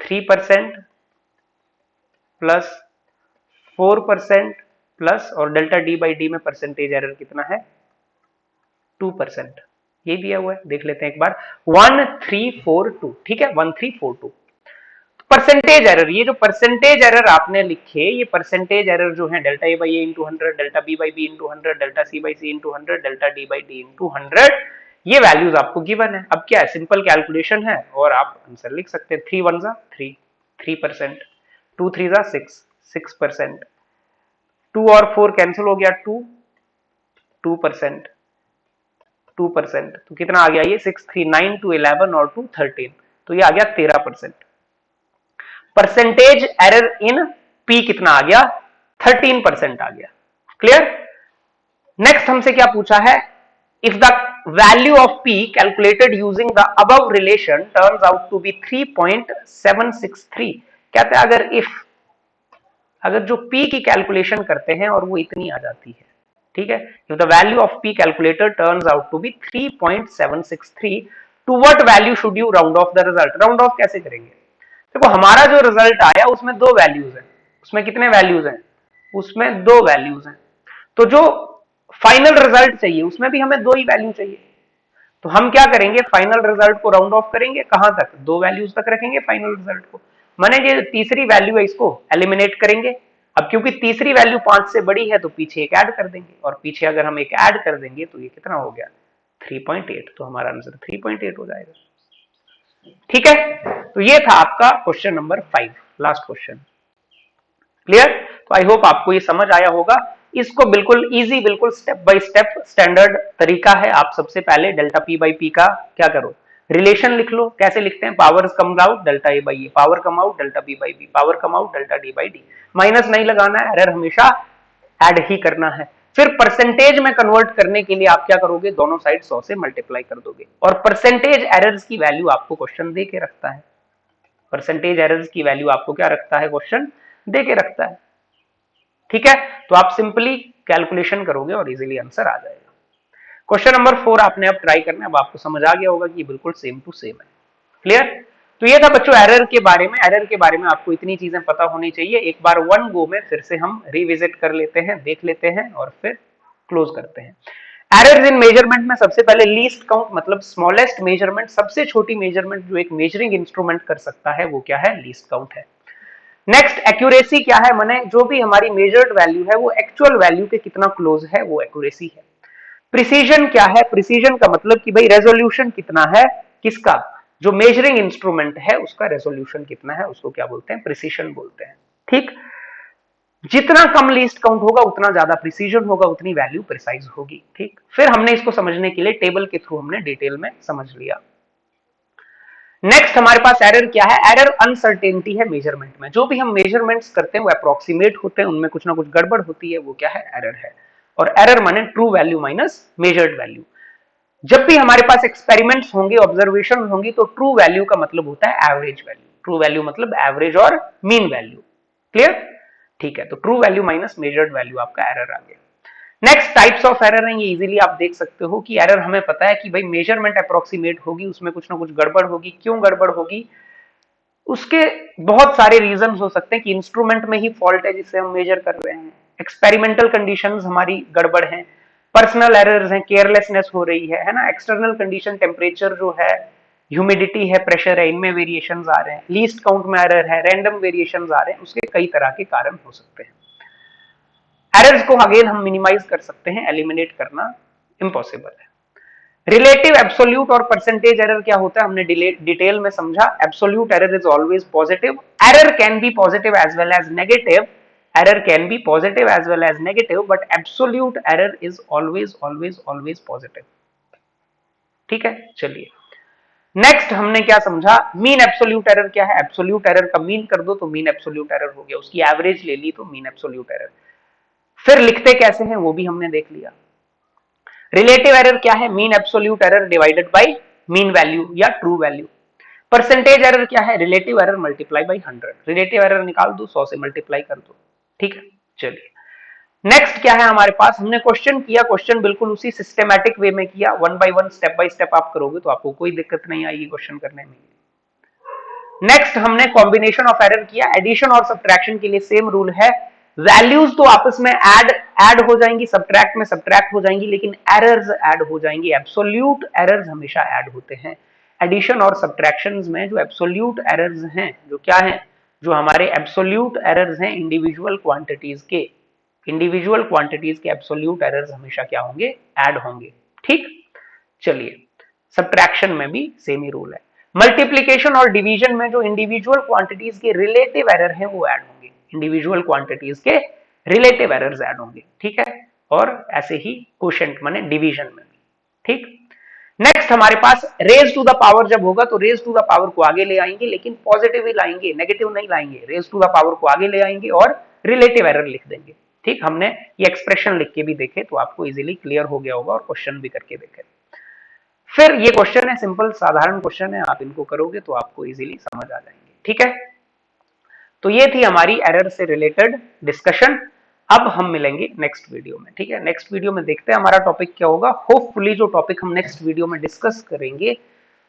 3% प्लस 4% प्लस, और डेल्टा डी बाई डी में परसेंटेज एरर कितना है 2%। ये दिया हुआ है, देख लेते हैं एक बार 1342, ठीक है 1342। परसेंटेज एरर, ये जो परसेंटेज एरर आपने लिखे, ये परसेंटेज एरर जो है delta A by A into 100, delta B by B into 100, delta C by C into 100, delta D by D into 100, ये वैल्यूज आपको गिवन है। अब क्या है, सिंपल कैलकुलेशन है और आप आंसर लिख सकते हैं। 3 1 3, 3%, 2 3 6, 6%, 2 और 4 कैंसिल हो गया 2, 2%, 2%, तो कितना आ गया ये 6 3 9 2 11 और 2 13, तो ये आ गया 13%। परसेंटेज एरर इन पी कितना आ गया 13% आ गया। क्लियर। नेक्स्ट हमसे क्या पूछा है, if the value of P calculated using the above relation turns out to be 3.763, कहते हैं अगर जो पी की कैलकुलेशन करते हैं और वो इतनी आ जाती है, ठीक है, if the value of P calculated turns out to be 3.763, to what value should you round off the result. Round off कैसे करेंगे, देखो हमारा जो रिजल्ट आया उसमें 2 वैल्यूज हैं, उसमें कितने वैल्यूज हैं, उसमें 2 वैल्यूज हैं, तो जो फाइनल रिजल्ट चाहिए उसमें भी हमें 2 ही वैल्यू चाहिए। तो हम क्या करेंगे, फाइनल रिजल्ट को राउंड ऑफ करेंगे कहां तक, 2 वैल्यूज तक रखेंगे फाइनल रिजल्ट को। माने ये तीसरी वैल्यू है इसको एलिमिनेट करेंगे। अब क्योंकि तीसरी वैल्यू 5 से बड़ी है तो पीछे एक ऐड कर देंगे, और पीछे अगर हम एक ऐड कर देंगे तो ये कितना हो गया 3.8, तो हमारा आंसर 3.8 हो जाएगा। ठीक है, तो ये था आपका question number 5, last question. Clear. तो आई होप आपको ये समझ आया होगा। इसको बिल्कुल इजी, बिल्कुल स्टेप बाय स्टेप स्टैंडर्ड तरीका है। आप सबसे पहले डेल्टा पी बाई पी का क्या करो, रिलेशन लिख लो। कैसे लिखते हैं, power come out delta A by A, power come out delta B by B, power come out delta D by D. Minus नहीं लगाना है, एरर हमेशा ऐड ही करना है। फिर परसेंटेज में कन्वर्ट करने के लिए आप क्या करोगे, दोनों साइड 100 से मल्टीप्लाई कर दोगे। और परसेंटेज एरर्स की वैल्यू आपको क्वेश्चन दे के रखता है, परसेंटेज एरर्स की वैल्यू आपको क्या रखता है, क्वेश्चन दे के रखता है। ठीक है, तो आप सिंपली कैलकुलेशन करोगे और इजीली आंसर आ जाएगा। क्वेश्चन नंबर 4 आपने अब ट्राई करना है। अब आपको समझ आ गया होगा कि बिल्कुल सेम टू सेम है। क्लियर। तो ये था बच्चों एरर के बारे में। एरर के बारे में आपको इतनी चीजें पता होनी चाहिए। एक बार वन गो में फिर से हम रिविजिट कर लेते हैं, देख लेते हैं और फिर क्लोज करते हैं। एरर्स इन मेजरमेंट में सबसे पहले लीस्ट काउंट, मतलब स्मॉलेस्ट मेजरमेंट, सबसे छोटी मेजरमेंट जो एक मेजरिंग इंस्ट्रूमेंट कर सकता है वो क्या है, लीस्ट काउंट है। नेक्स्ट एक्यूरेसी क्या है, माने जो भी हमारी मेजर्ड वैल्यू है वो एक्चुअल वैल्यू के कितना क्लोज है, वो एक्यूरेसी है। प्रिसीजन क्या है, प्रिसीजन का मतलब कि भाई रेजोल्यूशन कितना है, किसका, जो मेजरिंग इंस्ट्रूमेंट है उसका रेजोल्यूशन कितना है, उसको क्या बोलते हैं, प्रिसीजन बोलते हैं। ठीक, जितना कम लीस्ट काउंट होगा उतना ज्यादा प्रिसीजन होगा, उतनी वैल्यू प्रिसाइज होगी। ठीक, फिर हमने इसको समझने के लिए टेबल के थ्रू हमने डिटेल में समझ लिया। नेक्स्ट हमारे पास एरर क्या है, एरर अनसर्टेनिटी है मेजरमेंट में। जो भी हम मेजरमेंट्स करते हैं वो अप्रोक्सीमेट होते हैं, उनमें कुछ ना कुछ गड़बड़ होती है, वो क्या है, एरर है। और एरर माने true value minus measured value. जब भी हमारे पास एक्सपेरिमेंट्स होंगे, ऑब्जर्वेशन होंगी, तो ट्रू वैल्यू का मतलब होता है एवरेज वैल्यू। ट्रू वैल्यू मतलब एवरेज और मीन वैल्यू। क्लियर। ठीक है, तो true value minus measured value आपका एरर आ गया। नेक्स्ट टाइप्स ऑफ एरर है, ये इजीली आप देख सकते हो कि एरर हमें पता है कि भाई मेजरमेंट अप्रोक्सीमेट होगी, उसमें कुछ ना कुछ गड़बड़ होगी। क्यों गड़बड़ होगी, उसके बहुत सारे रीजन हो सकते हैं कि इंस्ट्रूमेंट में ही फॉल्ट है जिससे हम मेजर कर रहे हैं, एक्सपेरिमेंटल कंडीशंस हमारी गड़बड़ हैं, पर्सनल एरर्स हैं, केयरलेसनेस हो रही है ना, एक्सटर्नल कंडीशन, टेम्परेचर जो है, ह्यूमिडिटी है, प्रेशर है, इनमें वेरिएशंस आ रहे हैं, लीस्ट काउंट में एरर है, रैंडम वेरिएशंस आ रहे हैं, उसके कई तरह के कारण हो सकते हैं। एरर्स को अगेन हम मिनिमाइज कर सकते हैं, एलिमिनेट करना इम्पॉसिबल है। रिलेटिव, एब्सोल्यूट और परसेंटेज एरर क्या होता है हमने डिटेल में समझा। Absolute error is always positive, error can be positive as well as negative, error can be positive as well as negative, but absolute error is always always always positive. ठीक है, चलिए next हमने क्या समझा, mean absolute error क्या है। Absolute error का mean कर दो तो मीन एब्सोल्यूट एरर हो गया, उसकी एवरेज ले ली तो मीन एब्सोल्यूट एरर। फिर लिखते कैसे हैं वो भी हमने देख लिया। रिलेटिव एरर क्या है, mean absolute error divided by mean value या ट्रू वैल्यू। परसेंटेज एरर क्या है, relative error multiply by 100। Relative error निकाल दो, 100 से मल्टीप्लाई कर दो। ठीक है, चलिए नेक्स्ट क्या है हमारे पास, हमने क्वेश्चन किया, क्वेश्चन बिल्कुल उसी सिस्टमैटिक वे में किया, one by one step by step आप करोगे तो आपको कोई दिक्कत नहीं आएगी क्वेश्चन करने में। नेक्स्ट हमने कॉम्बिनेशन ऑफ एरर किया, एडिशन और सब्ट्रैक्शन के लिए सेम रूल है, वैल्यूज तो आपस में ऐड हो जाएंगी, सब्ट्रैक्ट में सब्ट्रैक्ट हो जाएंगी, लेकिन एरर्स ऐड हो जाएंगी। एब्सोल्यूट एरर्स हमेशा ऐड होते हैं। एडिशन और सब्ट्रैक्शन में जो एब्सोल्यूट एरर्स हैं, जो क्या हैं, जो हमारे एब्सोल्यूट एरर्स हैं इंडिविजुअल क्वांटिटीज के, इंडिविजुअल क्वांटिटीज के एब्सोल्यूट एरर्स हमेशा क्या होंगे, ऐड होंगे। ठीक, चलिए सब्ट्रैक्शन में भी सेम ही रूल है। मल्टीप्लीकेशन और डिवीजन में जो इंडिविजुअल क्वांटिटीज के रिलेटिव एरर है वो ऐड होंगे, इंडिविजुअल क्वांटिटीज के रिलेटिव एरर्स ऐड होंगे। ठीक है, और ऐसे ही क्वोशिएंट माने डिवीजन में भी। ठीक, नेक्स्ट हमारे पास रेज टू द पावर जब होगा तो रेज टू द पावर को आगे ले आएंगे, लेकिन पॉजिटिव ही लाएंगे, नेगेटिव नहीं लाएंगे। रेज टू द पावर को आगे ले आएंगे और रिलेटिव एरर लिख देंगे। ठीक, हमने ये एक्सप्रेशन लिख के भी देखे तो आपको इजीली क्लियर हो गया होगा, और क्वेश्चन भी करके देखे। फिर ये क्वेश्चन है, सिंपल साधारण क्वेश्चन है, आप इनको करोगे तो आपको इजीली समझ आ जाएंगे। ठीक है, तो ये थी हमारी एरर से रिलेटेड डिस्कशन। अब हम मिलेंगे नेक्स्ट वीडियो में। ठीक है, नेक्स्ट वीडियो में देखते हैं हमारा टॉपिक क्या होगा। होपफुली जो टॉपिक हम नेक्स्ट वीडियो में डिस्कस करेंगे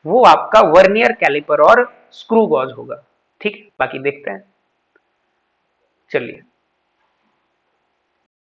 वो आपका वर्नियर कैलिपर और स्क्रू गॉज होगा। ठीक है, बाकी देखते हैं, चलिए।